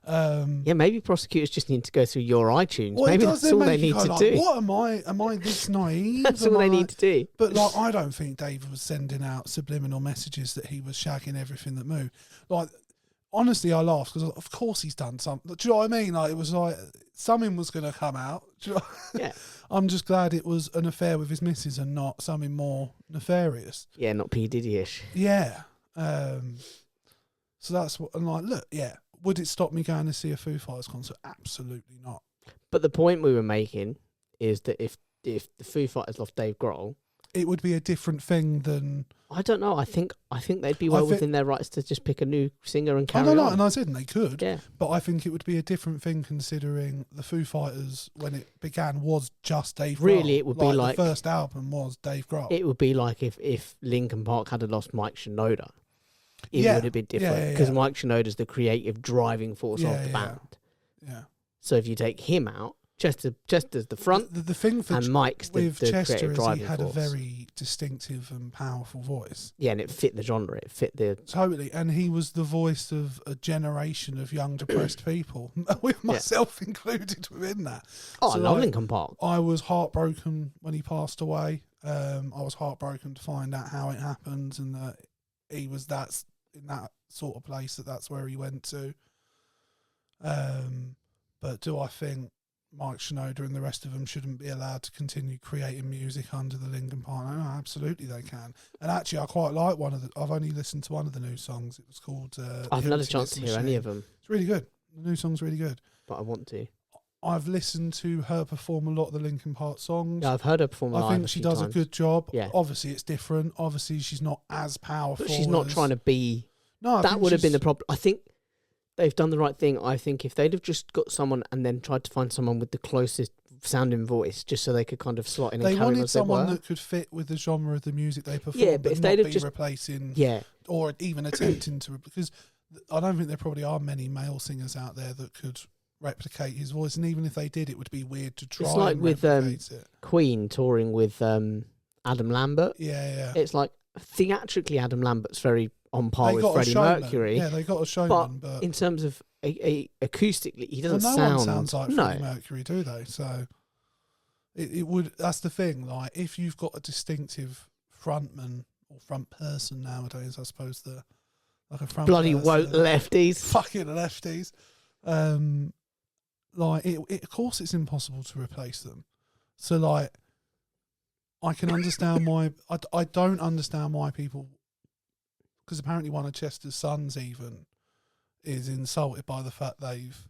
Maybe prosecutors just need to go through your iTunes. Maybe that's all they need to do. What am I this naive? That's all they need to do. But like, I don't think David was sending out subliminal messages that he was shagging everything that moved. Like, honestly, I laughed because of course he's done something. Do you know what I mean? Like, it was like something was going to come out. Do you know? Yeah. I'm just glad it was an affair with his missus and not something more nefarious. Yeah, not P. Diddy-ish. Yeah. So that's what. And like, look, yeah. Would it stop me going to see a Foo Fighters concert? Absolutely not. But the point we were making is that if the Foo Fighters lost Dave Grohl, it would be a different thing than. I don't know. I think they'd be well within their rights to just pick a new singer and carry on. And I said they could. Yeah. But I think it would be a different thing considering the Foo Fighters when it began was just Dave Grohl. Really, it would be like the first album was Dave Grohl. It would be like if Linkin Park had lost Mike Shinoda. It would have been different because Mike Shinoda's the creative driving force of the band. Yeah. So if you take him out, Chester as the front, the thing for and Mike's the Chester creative is driving he had force. a very distinctive and powerful voice. Yeah, and it fit the genre. It fit the totally, and he was the voice of a generation of young depressed people, with myself included within that. Oh, I love Linkin Park. I was heartbroken when he passed away. I was heartbroken to find out how it happened and that he was in that sort of place that's where he went to. But do I think Mike Shinoda and the rest of them shouldn't be allowed to continue creating music under the Linkin Park? No, absolutely they can. And actually, I quite like I've only listened to one of the new songs. It was called. I've not had a chance to hear any of them. It's really good. The new song's really good. But I want to. I've listened to her perform a lot of the Linkin Park songs. Yeah, I've heard her perform live. I think she does a good job. Yeah. Obviously, it's different. Obviously, she's not as powerful. But she's not trying to be. No, that would have been the problem. I think they've done the right thing. I think if they'd have just got someone and then tried to find someone with the closest sounding voice, just so they could kind of slot in and carry on as they were. They wanted someone that could fit with the genre of the music they perform. Yeah, but if they'd have just replacing, or even attempting to, because I don't think there probably are many male singers out there that could replicate his voice, and even if they did, it would be weird to try. It's like and with Queen touring with Adam Lambert. Yeah. It's like theatrically, Adam Lambert's very on par with Freddie Mercury. Yeah, they got a showman, but in terms of acoustically, he doesn't no sound. one sounds like Freddie Mercury, do they? So it would. That's the thing. Like, if you've got a distinctive frontman or front person nowadays, I suppose like a front bloody person, woke lefties, fucking lefties. Like of course, it's impossible to replace them. So like, I can understand why. I don't understand why people. Because apparently one of Chester's sons even is insulted by the fact they've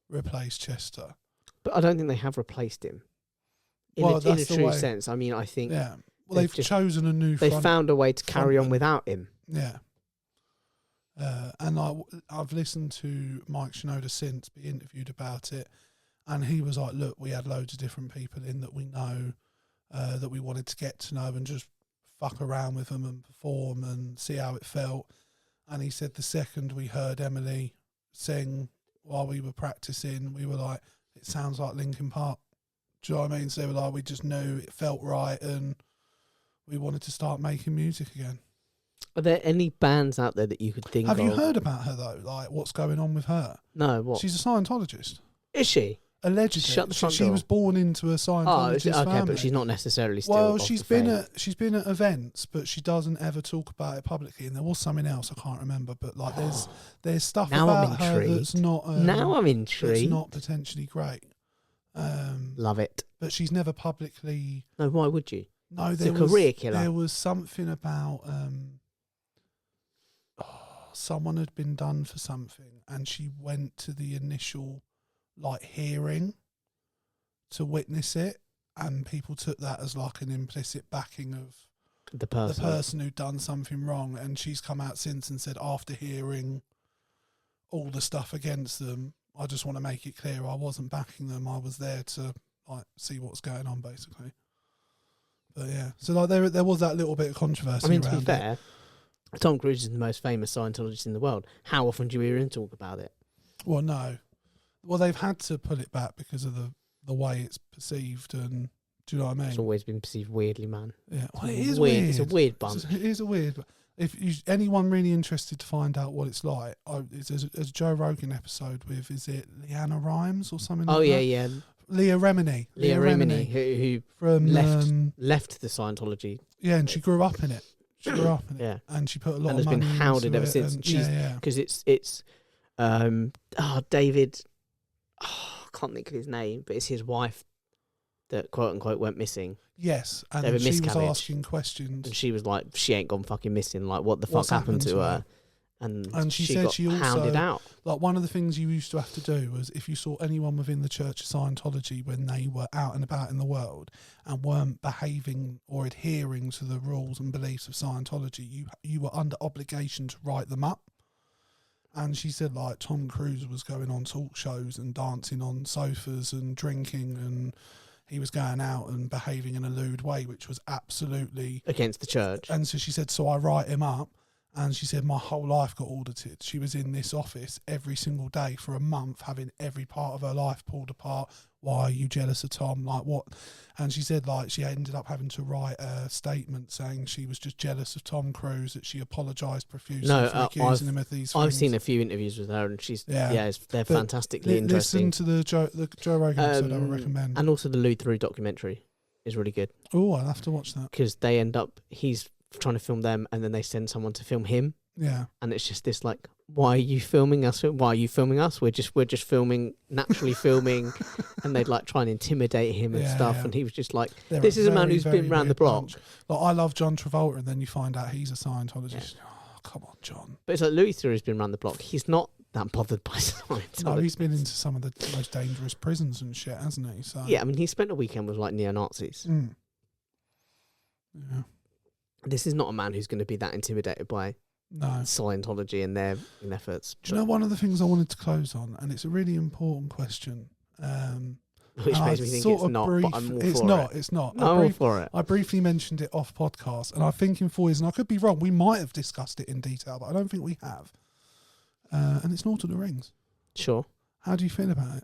replaced Chester. But I don't think they have replaced him. In a true sense. I mean, I think... Yeah. Well, they've chosen a new... They found a way to carry on without him. Yeah. And I've listened to Mike Shinoda since, be interviewed about it, And he was like, look, we had loads of different people in that we know, that we wanted to get to know and just fuck around with them and perform and see how it felt. And he said the second we heard Emily sing while we were practicing, we were like, it sounds like Linkin Park. Do you know what I mean? So they were like, we just knew it felt right and we wanted to start making music again. Are there any bands out there that you could think of? Have you heard about her though? Like, what's going on with her? No, what? She's a Scientologist. Is she? Allegedly. Shut the front she door. was born into a Scientologist okay, family. but she's not necessarily still. Well, of she's the been faith. she's been at events, but she doesn't ever talk about it publicly. And there was something else I can't remember, but like there's stuff Now I'm about her intrigued. that's not. Now I'm That's intrigued. not potentially great. Love it. But she's never publicly. No, why would you? No, It's there a was career killer. There was something about someone had been done for something, and she went to the initial like hearing to witness it, and people took that as like an implicit backing of The person. the person who'd done something wrong. And she's come out since and said, after hearing all the stuff against them, I just want to make it clear I wasn't backing them. I was there to like see what's going on, basically. But yeah, so like there was that little bit of controversy. I mean, to be around fair, Tom Cruise is the most famous Scientologist in the world. How often do you hear him talk about it? Well, no. Well, they've had to pull it back because of the way it's perceived, and do you know what I mean? It's always been perceived weirdly, man. Yeah, well, it It's is weird. weird. It's a weird bunch. It is a weird. If anyone really interested to find out what it's like, there's a Joe Rogan episode with, is it Leanna Rhymes or something? Oh like yeah, that? yeah. Leah Remini. Leah Remini, who from left the Scientology. yeah, and she grew up in it. She grew up in it, Yeah, and she put a lot and of has been money hounded into ever it, since. and- She's yeah, because it's David. I can't think of his name, but it's his wife that quote unquote went missing, yes, and They have a she was miscarriage. asking questions, and she was like, she ain't gone fucking missing. Like, what the What's fuck happened to her? her? And she said got she also- hounded out. like one of the things you used to have to do was if you saw anyone within the Church of Scientology when they were out and about in the world and weren't behaving or adhering to the rules and beliefs of Scientology, you were under obligation to write them up. And she said like Tom Cruise was going on talk shows and dancing on sofas and drinking, and he was going out and behaving in a lewd way, which was absolutely Against the church. And so she said, so I write him up. And she said, my whole life got audited. She was in this office every single day for a month, having every part of her life pulled apart. Why are you jealous of Tom? Like what? And she said, like, she ended up having to write a statement saying she was just jealous of Tom Cruise, that she apologised profusely for accusing him of these things. I've seen a few interviews with her, and she's they're But fantastically interesting. Listen to the Joe Rogan episode, I would recommend. And also the Lude Through documentary is really good, Oh, I'll have to watch that. because they end up, he's trying to film them, and then they send someone to film him, Yeah. and it's just this like, why are you filming us? Why are you filming us? We're just filming, naturally filming, and they'd like try and intimidate him and Yeah, stuff, yeah. and he was just like, They're this is a man very, who's very been round the weird block. bunch. Like, I love John Travolta, and then you find out he's a Scientologist. Oh, come on, John. But it's like Louis Theroux has been round the block. He's not that bothered by Scientology. No, he's been into some of the most dangerous prisons and shit, hasn't he? So Yeah, I mean, he spent a weekend with like neo-Nazis. Mm. Yeah. This is not a man who's going to be that intimidated by No. Scientology and their efforts. Do you know one of the things I wanted to close on, and it's a really important question. Which and makes I me think sort it's of not, but I'm all it's for not, it. It's not. I'm all for it. I briefly mentioned it off podcast, and I think in 4 years, and I could be wrong, we might have discussed it in detail, but I don't think we have. And it's Lord of the Rings. Sure. How do you feel about it?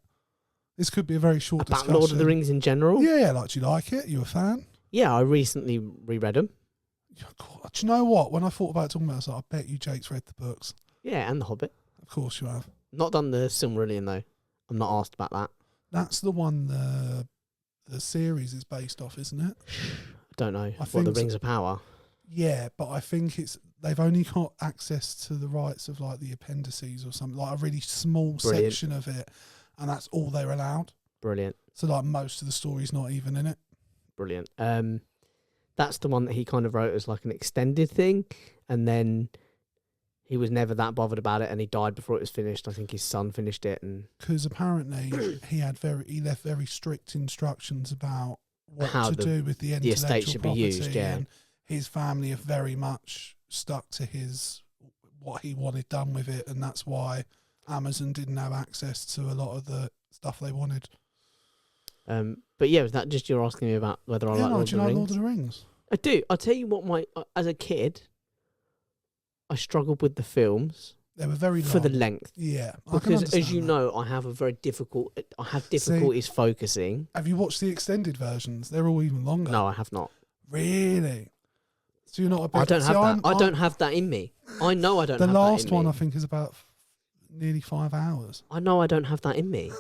This could be a very short About discussion. Lord of the Rings in general? Yeah, like, do you like it? You a fan? Yeah, I recently reread them. God, do you know what? When I thought about talking about it, I was like, I bet you Jake's read the books. Yeah, and The Hobbit. Of course you have. Not done the Silmarillion, though. I'm not asked about that. That's the one the series is based off, isn't it? I don't know. I What, think the so. Rings of Power? Yeah, but I think they've only got access to the rights of like the appendices or something, like a really small Brilliant. section of it, and that's all they're allowed. Brilliant. So like most of the story's not even in it. Brilliant. That's the one that he kind of wrote as like an extended thing, and then he was never that bothered about it, and he died before it was finished. I think his son finished it, and Because apparently he left very strict instructions about what How to the- do with the the estate intellectual should be property, used, yeah. and his family have very much stuck to what he wanted done with it, and that's why Amazon didn't have access to a lot of the stuff they wanted. But yeah, was that just you're asking me about whether I like Lord of the Rings? Lord of the Rings? I do. I'll tell you what. As a kid, I struggled with the films. They were very long. For the length. Yeah, because as you know, I have difficulties focusing. Have you watched the extended versions? They're all even longer. No, I have not. Really? So you're not a big... I don't have that. I don't have that in me. I know I don't have that in me. The last one, I think, is about nearly 5 hours. I know I don't have that in me.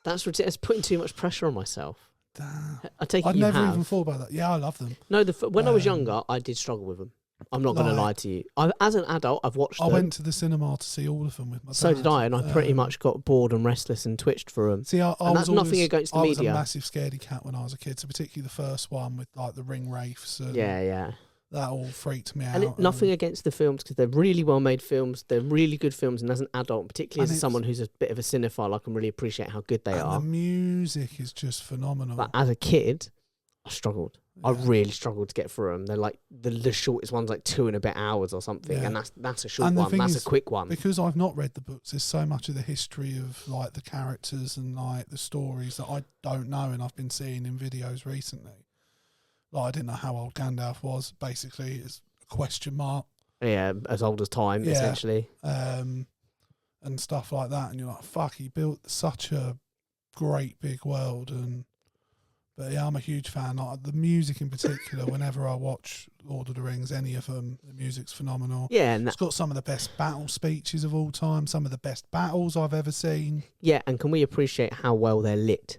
That's ridiculous. It's putting too much pressure on myself. Damn. I take it I'd you never have. even thought about that. Yeah, I love them. No, when I was younger, I did struggle with them. I'm not going to lie to you. As an adult, I've watched them. I went to the cinema to see all of them with my dad. So did I, and I pretty much got bored and restless and twitched for them. See, and that's nothing against the media. I was a massive scaredy cat when I was a kid, so particularly the first one with like the ring wraiths. And yeah. That all freaked me out. And nothing against the films, because they're really well made films. They're really good films, and as an adult, particularly as someone who's a bit of a cinephile, I can really appreciate how good they are. The music is just phenomenal. But as a kid, I struggled. Yeah. I really struggled to get through them. They're like the shortest one's like 2 and a bit hours or something, and that's a short one. That's a quick one. Because I've not read the books, there's so much of the history of like the characters and like the stories that I don't know, and I've been seeing in videos recently. Like I didn't know how old Gandalf was. Basically, it's a question mark. Yeah, as old as time, essentially. And stuff like that, and you're like, fuck, he built such a great big world. But yeah, I'm a huge fan. Like the music in particular, whenever I watch Lord of the Rings, any of them, the music's phenomenal. Yeah, and it's got some of the best battle speeches of all time, some of the best battles I've ever seen. Yeah, and can we appreciate how well they're lit?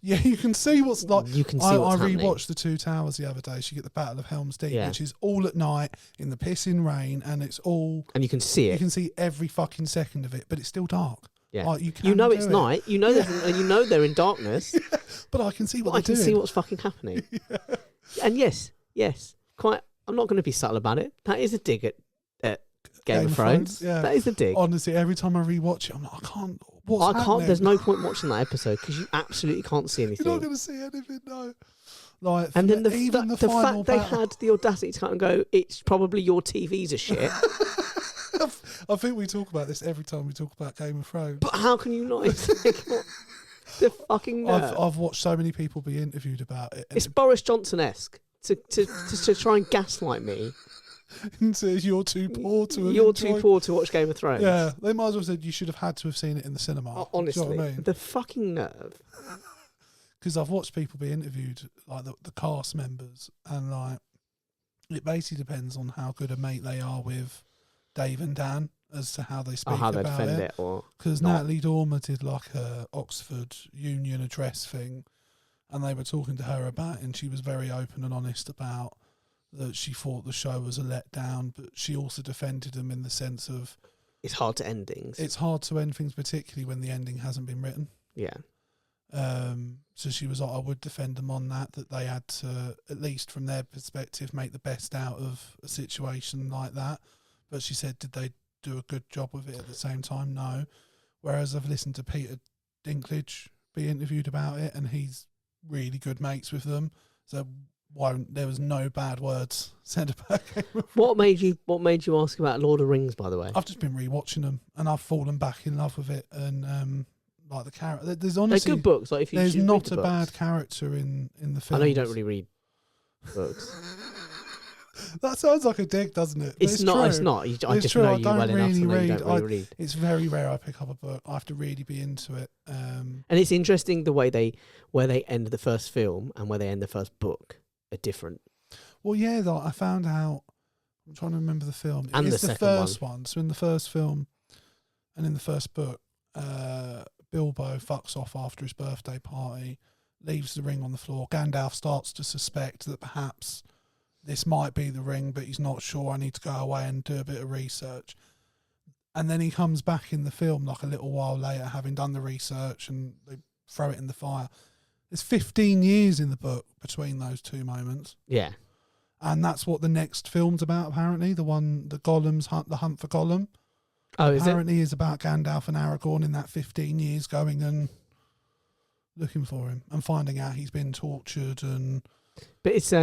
Yeah, you can see what's like. You can see what's happening. I rewatched The Two Towers the other day. So you get the Battle of Helm's Deep, which is all at night in the pissing rain, and it's all... And you can see it. You can see every fucking second of it, but it's still dark. Yeah, like, you know it's night. You know you know they're in darkness. Yeah, but I can see what I can see what's fucking happening. Yeah. And yes, quite. I'm not going to be subtle about it. That is a dig at Game of Thrones. Yeah. That is a dig. Honestly, every time I rewatch it, I'm like, I can't. What's happening? There's no point watching that episode because you absolutely can't see anything. You're not going to see anything, no. Like, and then the fact they had the audacity to come and go, it's probably your TV's a shit. I think we talk about this every time we talk about Game of Thrones. But how can you not? The fucking nerve. I've watched so many people be interviewed about it. It's Boris Johnson-esque to try and gaslight me. Into you're too poor to watch Game of Thrones. Yeah, they might as well said you should have had to have seen it in the cinema. Honestly, you know what I mean? The fucking nerve. Because I've watched people be interviewed, like the cast members, and like it basically depends on how good a mate they are with Dave and Dan as to how they speak how about they defend it. Because Natalie Dormer did like a Oxford Union address thing, and they were talking to her about it, and she was very open and honest about that she thought the show was a letdown, but she also defended them in the sense of it's hard to end things. It's hard to end things, particularly when the ending hasn't been written. Yeah. So she was like, I would defend them on that they had to, at least from their perspective, make the best out of a situation like that. But she said, did they do a good job with it at the same time? No. Whereas I've listened to Peter Dinklage be interviewed about it, and he's really good mates with them. So there was no bad words said about it. What made you ask about Lord of the Rings, by the way? I've just been rewatching them, and I've fallen back in love with it. And like the character, there's honestly they're good books. Like if you there's not a bad character in the film. I know you don't really read books. That sounds like a dig, doesn't it? It's not. True. It's not. I just know you well enough to know you don't really read. It's very rare I pick up a book. I have to really be into it. And it's interesting the way where they end the first film and where they end the first book are different. Well, yeah, though, I found out. I'm trying to remember the film. And it's the second first one. So in the first film and in the first book, Bilbo fucks off after his birthday party, leaves the ring on the floor. Gandalf starts to suspect that perhaps this might be the ring, but he's not sure. I need to go away and do a bit of research. And then he comes back in the film like a little while later, having done the research, and they throw it in the fire. There's 15 years in the book between those two moments. Yeah. And that's what the next film's about, apparently. The Gollum's Hunt, the Hunt for Gollum. Oh, apparently is about Gandalf and Aragorn in that 15 years going and looking for him and finding out he's been tortured. But it's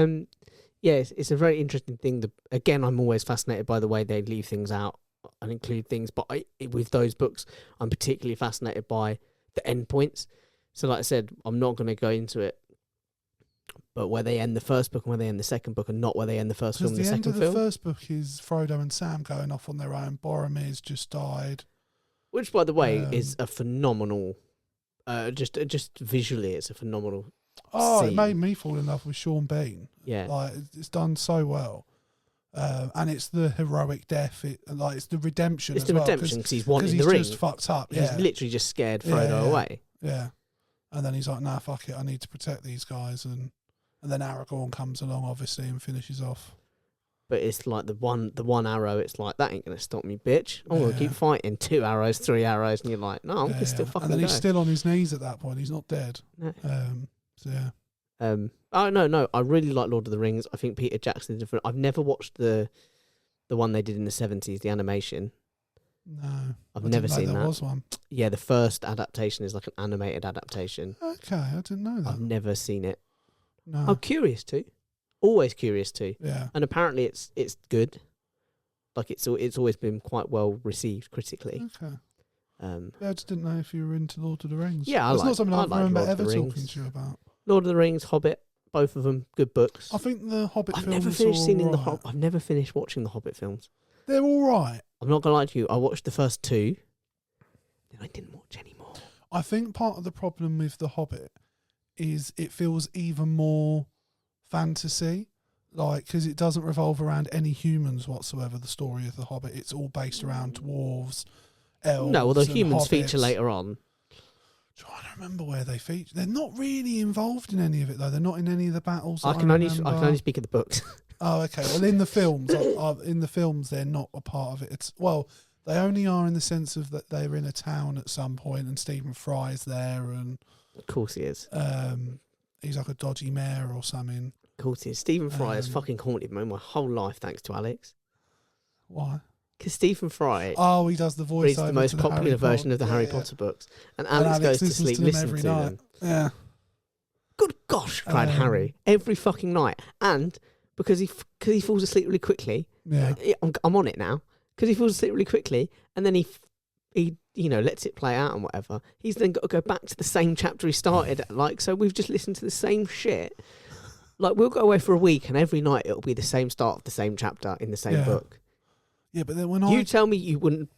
it's a very interesting thing. Again, I'm always fascinated by the way they leave things out and include things. But with those books, I'm particularly fascinated by the endpoints. So, like I said, I'm not going to go into it. But where they end the first book and where they end the second book, and not where they end the first film and the second film. The end of the first book is Frodo and Sam going off on their own. Boromir's just died. Which, by the way, is a phenomenal. Just visually, it's a phenomenal. Scene. It made me fall in love with Sean Bean. Yeah, like it's done so well, and it's the heroic death. It's the redemption. It's the redemption because he's wanting the ring. He's just fucked up. He's literally just scared Frodo away. Yeah, and then he's like, "Nah, fuck it. I need to protect these guys." And then Aragorn comes along, obviously, and finishes off. But it's like the one arrow. It's like, that ain't gonna stop me, bitch. I'm gonna keep fighting. 2 arrows, 3 arrows, and you're like, no, I'm gonna still fucking. And then he's still on his knees at that point. He's not dead. No. So yeah. Oh no! I really like Lord of the Rings. I think Peter Jackson did different. I've never watched the one they did in the 70s, the animation. No, I've never seen that. There was one. Yeah, the first adaptation is like an animated adaptation. Okay, I didn't know that. I've never seen it. No. I'm curious to. Always curious to. Yeah. And apparently it's good. Like it's always been quite well received critically. Okay. Yeah, I just didn't know if you were into Lord of the Rings. Yeah, It's not something I remember Lord of the ever Rings. talking to you about. Lord of the Rings, Hobbit, both of them good books. I think the Hobbit I've films never finished seeing are the I've never finished watching the Hobbit films. They're all right. I'm not gonna lie to you. I watched the first 2, then I didn't watch any more. I think part of the problem with the Hobbit is it feels even more fantasy, like because it doesn't revolve around any humans whatsoever. The story of the Hobbit, it's all based around dwarves, elves. No, well, the and humans hobbits. feature later on. Trying to remember where they feature. They're not really involved in any of it though. They're not in any of the battles. I can only speak of the books. Oh, okay. Well, in the films, they're not a part of it. They only are in the sense of that they're in a town at some point, and Stephen Fry's there, and Of course he is. He's like a dodgy mayor or something. Of course he is. Stephen Fry has fucking haunted me my whole life, thanks to Alex. Why? Because Stephen Fry he does the voice. reads the most popular version of the Harry Potter books, and Alex goes to sleep listening to them. Yeah. Good gosh, cried Harry every fucking night, and because he falls asleep really quickly. Yeah. I'm on it now. Because he falls asleep really quickly, and then he lets it play out and whatever. He's then got to go back to the same chapter he started at. Like, so we've just listened to the same shit. Like, we'll go away for a week, and every night it'll be the same start of the same chapter in the same book. Yeah, but then when you tell me you wouldn't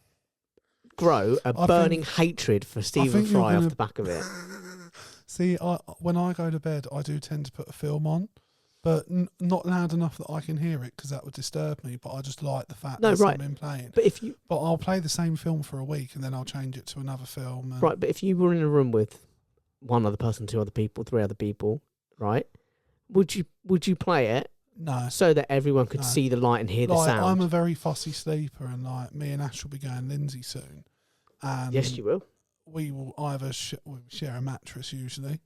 grow a burning hatred for Stephen Fry off the back of it. See, when I go to bed, I do tend to put a film on, but not loud enough that I can hear it because that would disturb me. But I just like the fact that something playing. But I'll play the same film for a week and then I'll change it to another film. Right, but if you were in a room with one other person, 2 other people, 3 other people, right? Would you play it? No. So that everyone could see the light and hear the sound. I'm a very fussy sleeper, and like me and Ash will be going Lindsay soon. And yes, you will. We will either share a mattress usually,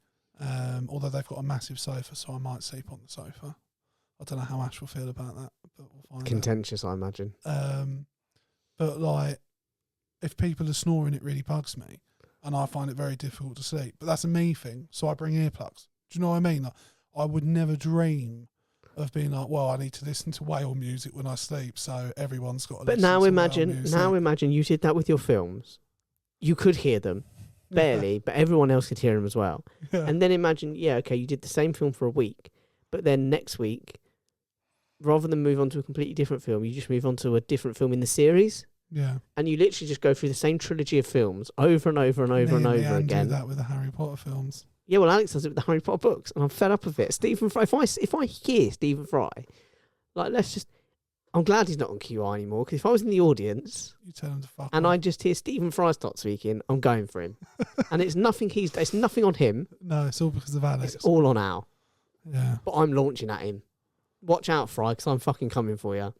although they've got a massive sofa, so I might sleep on the sofa. I don't know how Ash will feel about that, but we'll find Contentious, I imagine. But like, if people are snoring, it really bugs me, and I find it very difficult to sleep. But that's a me thing, so I bring earplugs. Do you know what I mean? Like, I would never dream of being like, well, I need to listen to whale music when I sleep, so everyone's got to listen to whale music. Now imagine you did that with your films. You could hear them, barely, but everyone else could hear them as well. Yeah. And then imagine, you did the same film for a week, but then next week, rather than move on to a completely different film, you just move on to a different film in the series. Yeah. And you literally just go through the same trilogy of films over and over and over and over again. Do that with the Harry Potter films. Yeah, well, Alex does it with the Harry Potter books, and I'm fed up of it. Stephen Fry, if I hear Stephen Fry, like, I'm glad he's not on QI anymore, because if I was in the audience, you tell him to fuck and off. I just hear Stephen Fry start speaking, I'm going for him. And it's nothing it's nothing on him. No, it's all because of Alex. It's all on Al. Yeah. But I'm launching at him. Watch out, Fry, because I'm fucking coming for you.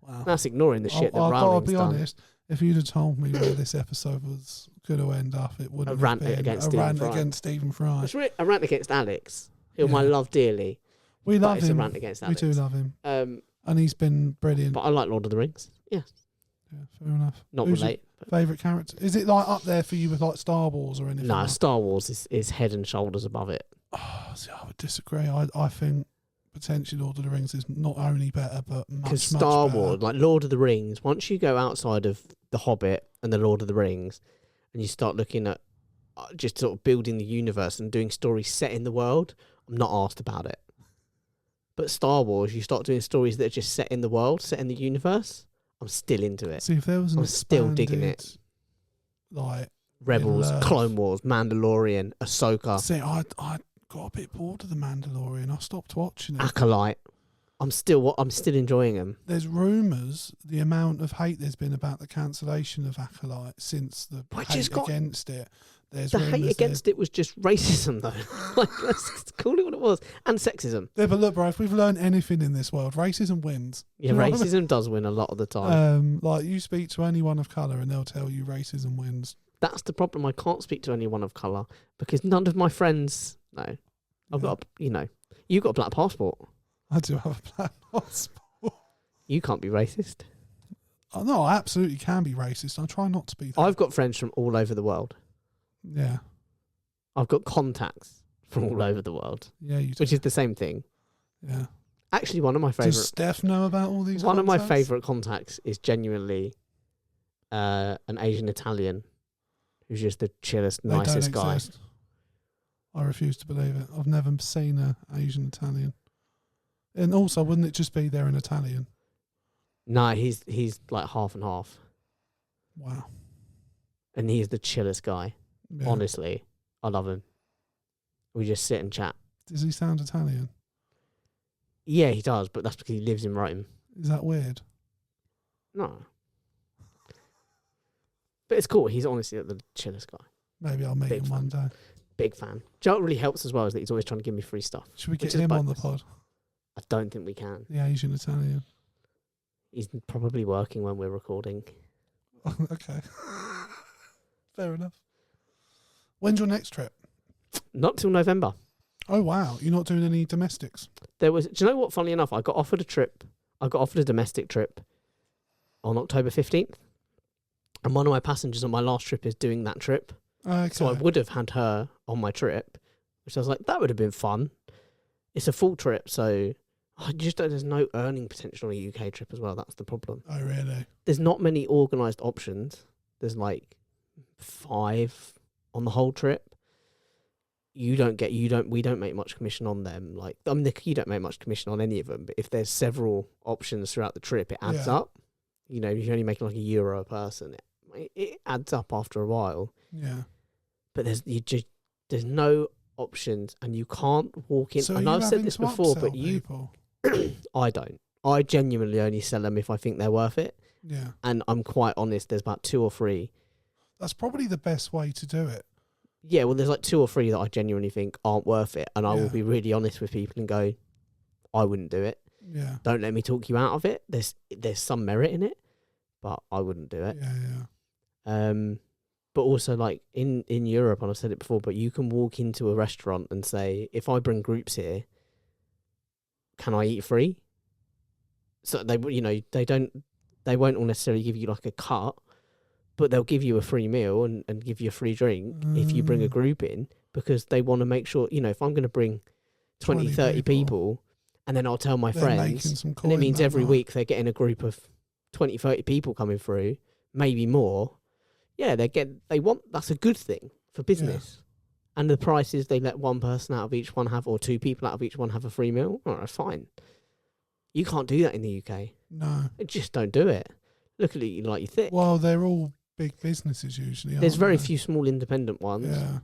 Wow. That's ignoring the shit that Rowling's I'll be done. honest, if you'd have told me where this episode was going to end up, it would have been against Stephen Fry. It's a rant against Alex, whom I love dearly. We love him. It's a rant against Alex. We do love him. And he's been brilliant. But I like Lord of the Rings. Yeah. Yeah, fair enough. Not relate. Favourite character? Is it like up there for you with like Star Wars or anything? No, like? Star Wars is head and shoulders above it. Oh, see, I would disagree. I think potentially Lord of the Rings is not only better, but much, because much Star better. Wars, like Lord of the Rings, once you go outside of The Hobbit and The Lord of the Rings, and you start looking at just sort of building the universe and doing stories set in the world, I'm not asked about it. But Star Wars, you start doing stories that are just set in the world, set in the universe, I'm still into it. See, if there was an I'm still digging it. Like Rebels, Clone Wars, Mandalorian, Ahsoka. See, I got a bit bored of the Mandalorian. I stopped watching it. Acolyte. I'm still enjoying them. There's rumours, the amount of hate there's been about the cancellation of Acolyte since the hate against it. The hate against it was just racism, though. Like, let's call it what it was. And sexism. Yeah, but look, bro, if we've learned anything in this world, racism wins. Yeah, racism does win a lot of the time. Like, you speak to anyone of colour and they'll tell you racism wins. That's the problem. I can't speak to anyone of colour because none of my friends... No. I've got you've got a black passport. I do have a black passport. You can't be racist. Oh, no, I absolutely can be racist. I try not to be. I've got friends from all over the world. Yeah. I've got contacts from all over the world. Yeah, you do. Which is the same thing. Yeah. Actually, one of my favourite... Does Steph know about all these One contacts? of my favourite contacts is genuinely an Asian Italian who's just the chillest, nicest guy. Exist. I refuse to believe it. I've never seen an Asian Italian. And also, wouldn't it just be they're an Italian? No, he's like half and half. Wow. And he's the chillest guy. Yeah. Honestly, I love him. We just sit and chat. Does he sound Italian? Yeah, he does, but that's because he lives in Rome. Is that weird? No. But it's cool. He's honestly the chillest guy. Maybe I'll meet him one day. Big fan. Do you know what really helps as well is that he's always trying to give me free stuff. Should we get him on the pod? I don't think we can. The Asian Italian. He's probably working when we're recording. Okay. Fair enough. When's your next trip? Not till November. Oh, wow. You're not doing any domestics? Do you know what? Funnily enough, I got offered a domestic trip on October 15th. And one of my passengers on my last trip is doing that trip. Okay. So I would have had her on my trip, which I was like, that would have been fun. It's a full trip, so there's no earning potential on a UK trip as well. That's the problem. Oh, really? There's not many organised options. There's like 5 on the whole trip. We don't make much commission on them. Like, I mean, you don't make much commission on any of them, but if there's several options throughout the trip, it adds up. You know, if you're only making like €1 a person, it adds up after a while. Yeah. But there's no options, and you can't walk in. So and I've said this before, but I don't. I genuinely only sell them if I think they're worth it. Yeah. And I'm quite honest. There's about 2 or 3. That's probably the best way to do it. Yeah, well, there's like 2 or 3 that I genuinely think aren't worth it, and I will be really honest with people and go, I wouldn't do it. Yeah. Don't let me talk you out of it. There's some merit in it, but I wouldn't do it. Yeah. But also, like, in Europe, and I've said it before, but you can walk into a restaurant and say, if I bring groups here, can I eat free? So they won't all necessarily give you like a cut, but they'll give you a free meal and give you a free drink if you bring a group in, because they want to make sure, if I'm going to bring 20, 30 people, and then I'll tell my friends, and it means every week they're getting a group of 20, 30 people coming through, maybe more. Yeah, that's a good thing for business. Yeah. And the price is they let one person out of each one have, or 2 people out of each one have a free meal. All right, fine. You can't do that in the UK. No. Just don't do it. Look at you like you're thick. Well, they're all big businesses usually. There's very few small independent ones. Yeah.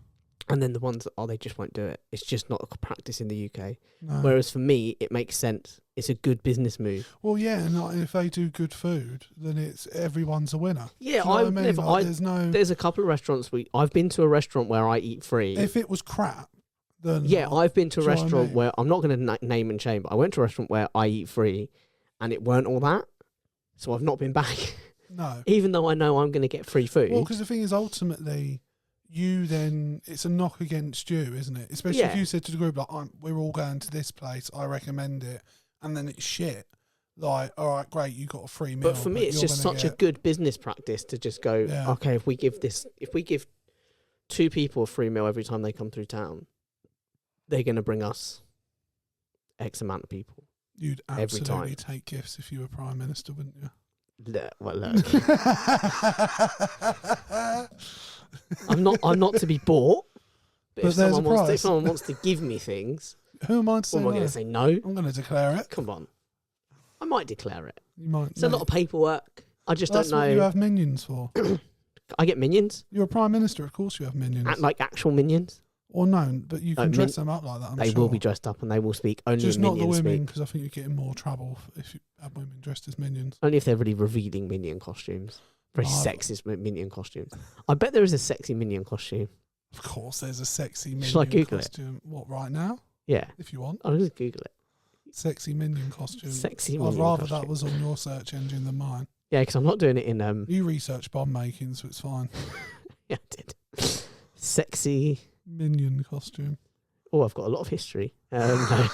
And then the ones that they just won't do it. It's just not a practice in the UK. No. Whereas for me, it makes sense. It's a good business move. Well, yeah, and if they do good food, then everyone's a winner. Yeah, there's a couple of restaurants I've been to a restaurant where I eat free. If it was crap, then I've been to a restaurant where I'm not going to name and shame, but I went to a restaurant where I eat free, and it weren't all that. So I've not been back. No, even though I know I'm going to get free food. Well, because the thing is, ultimately, it's a knock against you, isn't it? Especially if you said to the group, like, we're all going to this place, I recommend it, and then it's shit. Like, all right, great, you got a free meal. But for me, it's just such a good business practice to just go, okay, if we give 2 people a free meal every time they come through town, they're going to bring us X amount of people. You'd absolutely take gifts if you were Prime Minister, wouldn't you? Look. I'm not to be bought. But if someone wants to give me things, who am I to say am I going to say no? I'm going to declare it. Come on. I might declare it. You might. It's a lot of paperwork. I just don't know. That's what you have minions for. I get minions. You're a prime minister, of course you have minions. Like actual minions. Or no, but you can dress them up like that. They will be dressed up and they will speak only just not the minions women, because I think you get in more trouble if you have women dressed as minions. Only if they're really revealing minion costumes. Very sexist minion costumes. I bet there is a sexy minion costume. Of course, there's a sexy minion Shall I Google costume. What, right now? Yeah. If you want. I'll just Google it. Sexy minion costume. Sexy I'd minion rather costume. that was on your search engine than mine. Yeah, because I'm not doing it in... You research bomb making, so it's fine. Yeah, I did. Sexy... Minion costume. Oh, I've got a lot of history. No.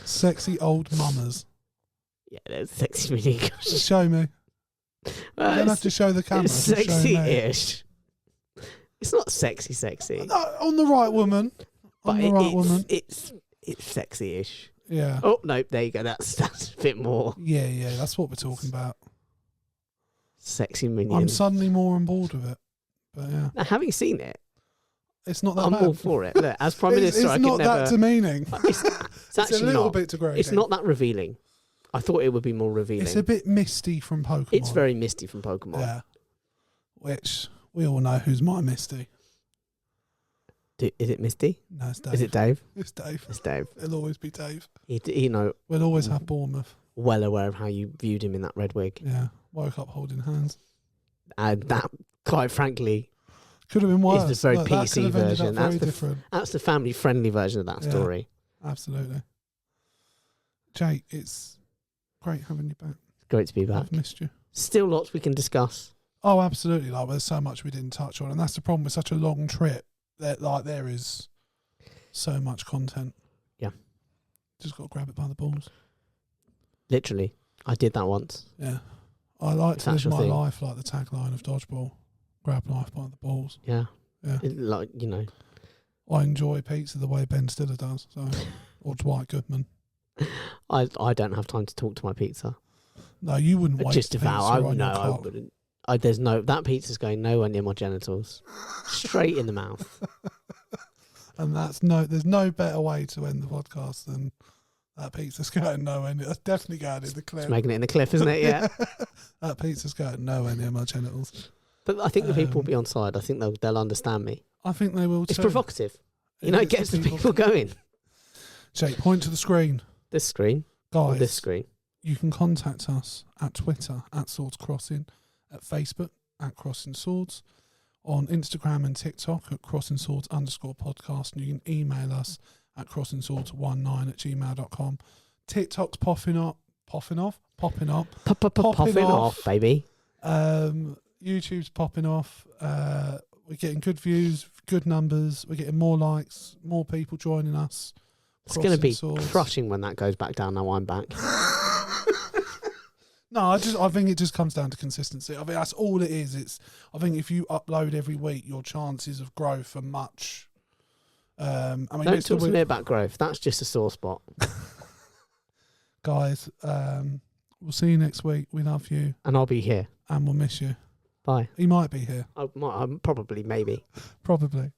Sexy old mummers. Yeah, there's sexy minion costume. Show me. You don't have to show the camera. It's sexy-ish. It's not sexy. No, on the right woman. Woman. It's sexy-ish. Yeah. Oh, no, there you go. That's a bit more. Yeah, that's what we're talking about. Sexy minion. I'm suddenly more on board with it. But yeah. Now, having seen it, it's not that I'm bad. all for it. Look, as Prime Minister, I could never... It's not that demeaning. It's actually a little not. bit degrading. It's not that revealing. I thought it would be more revealing. It's a bit misty from Pokemon. It's very misty from Pokemon. Yeah. Which we all know who's my Misty. Is it Misty? No, it's Dave. Is it Dave? It's Dave. It's Dave. It'll always be Dave. We'll always have Bournemouth. Well aware of how you viewed him in that red wig. Yeah. Woke up holding hands. And that, quite frankly, could have been worse. Is the very PC version. That's the family-friendly version of that story. Absolutely. Jake, it's great having you back. It's great to be back. I've missed you. Still lots we can discuss. Oh, absolutely. Like, there's so much we didn't touch on, and that's the problem with such a long trip. That there is so much content. Yeah. Just got to grab it by the balls. Literally, I did that once. Yeah, I like to live my life like the tagline of Dodgeball: "Grab life by the balls." Yeah. Yeah. I enjoy pizza the way Ben Stiller does. So, or Dwight Goodman. I don't have time to talk to my pizza. No, you wouldn't waste just about. Pizza I wouldn't. That pizza's going nowhere near my genitals. Straight in the mouth. And there's no better way to end the podcast than that pizza's going nowhere near. That's definitely going in the cliff. It's making it in the cliff, isn't it? Yeah. That pizza's going nowhere near my genitals. But I think the people will be on side. I think they'll understand me. I think they will too. It's provocative. It gets the people going. Jake, point to the screen. This screen? Guys. Or this screen? You can contact us at Twitter, at Swords Crossing, at Facebook, at Crossing Swords, on Instagram and TikTok at CrossingSwords_podcast, and you can email us at CrossingSwords19@gmail.com. TikTok's popping off, baby. YouTube's popping off. We're getting good views, good numbers. We're getting more likes, more people joining us. It's going to be crushing when that goes back down. Now I'm back. No, I think it just comes down to consistency. I think that's all it is. I think if you upload every week, your chances of growth are much. Don't talk to me about growth. That's just a sore spot. Guys, we'll see you next week. We love you. And I'll be here. And we'll miss you. Bye. He might be here. Probably, maybe. Probably.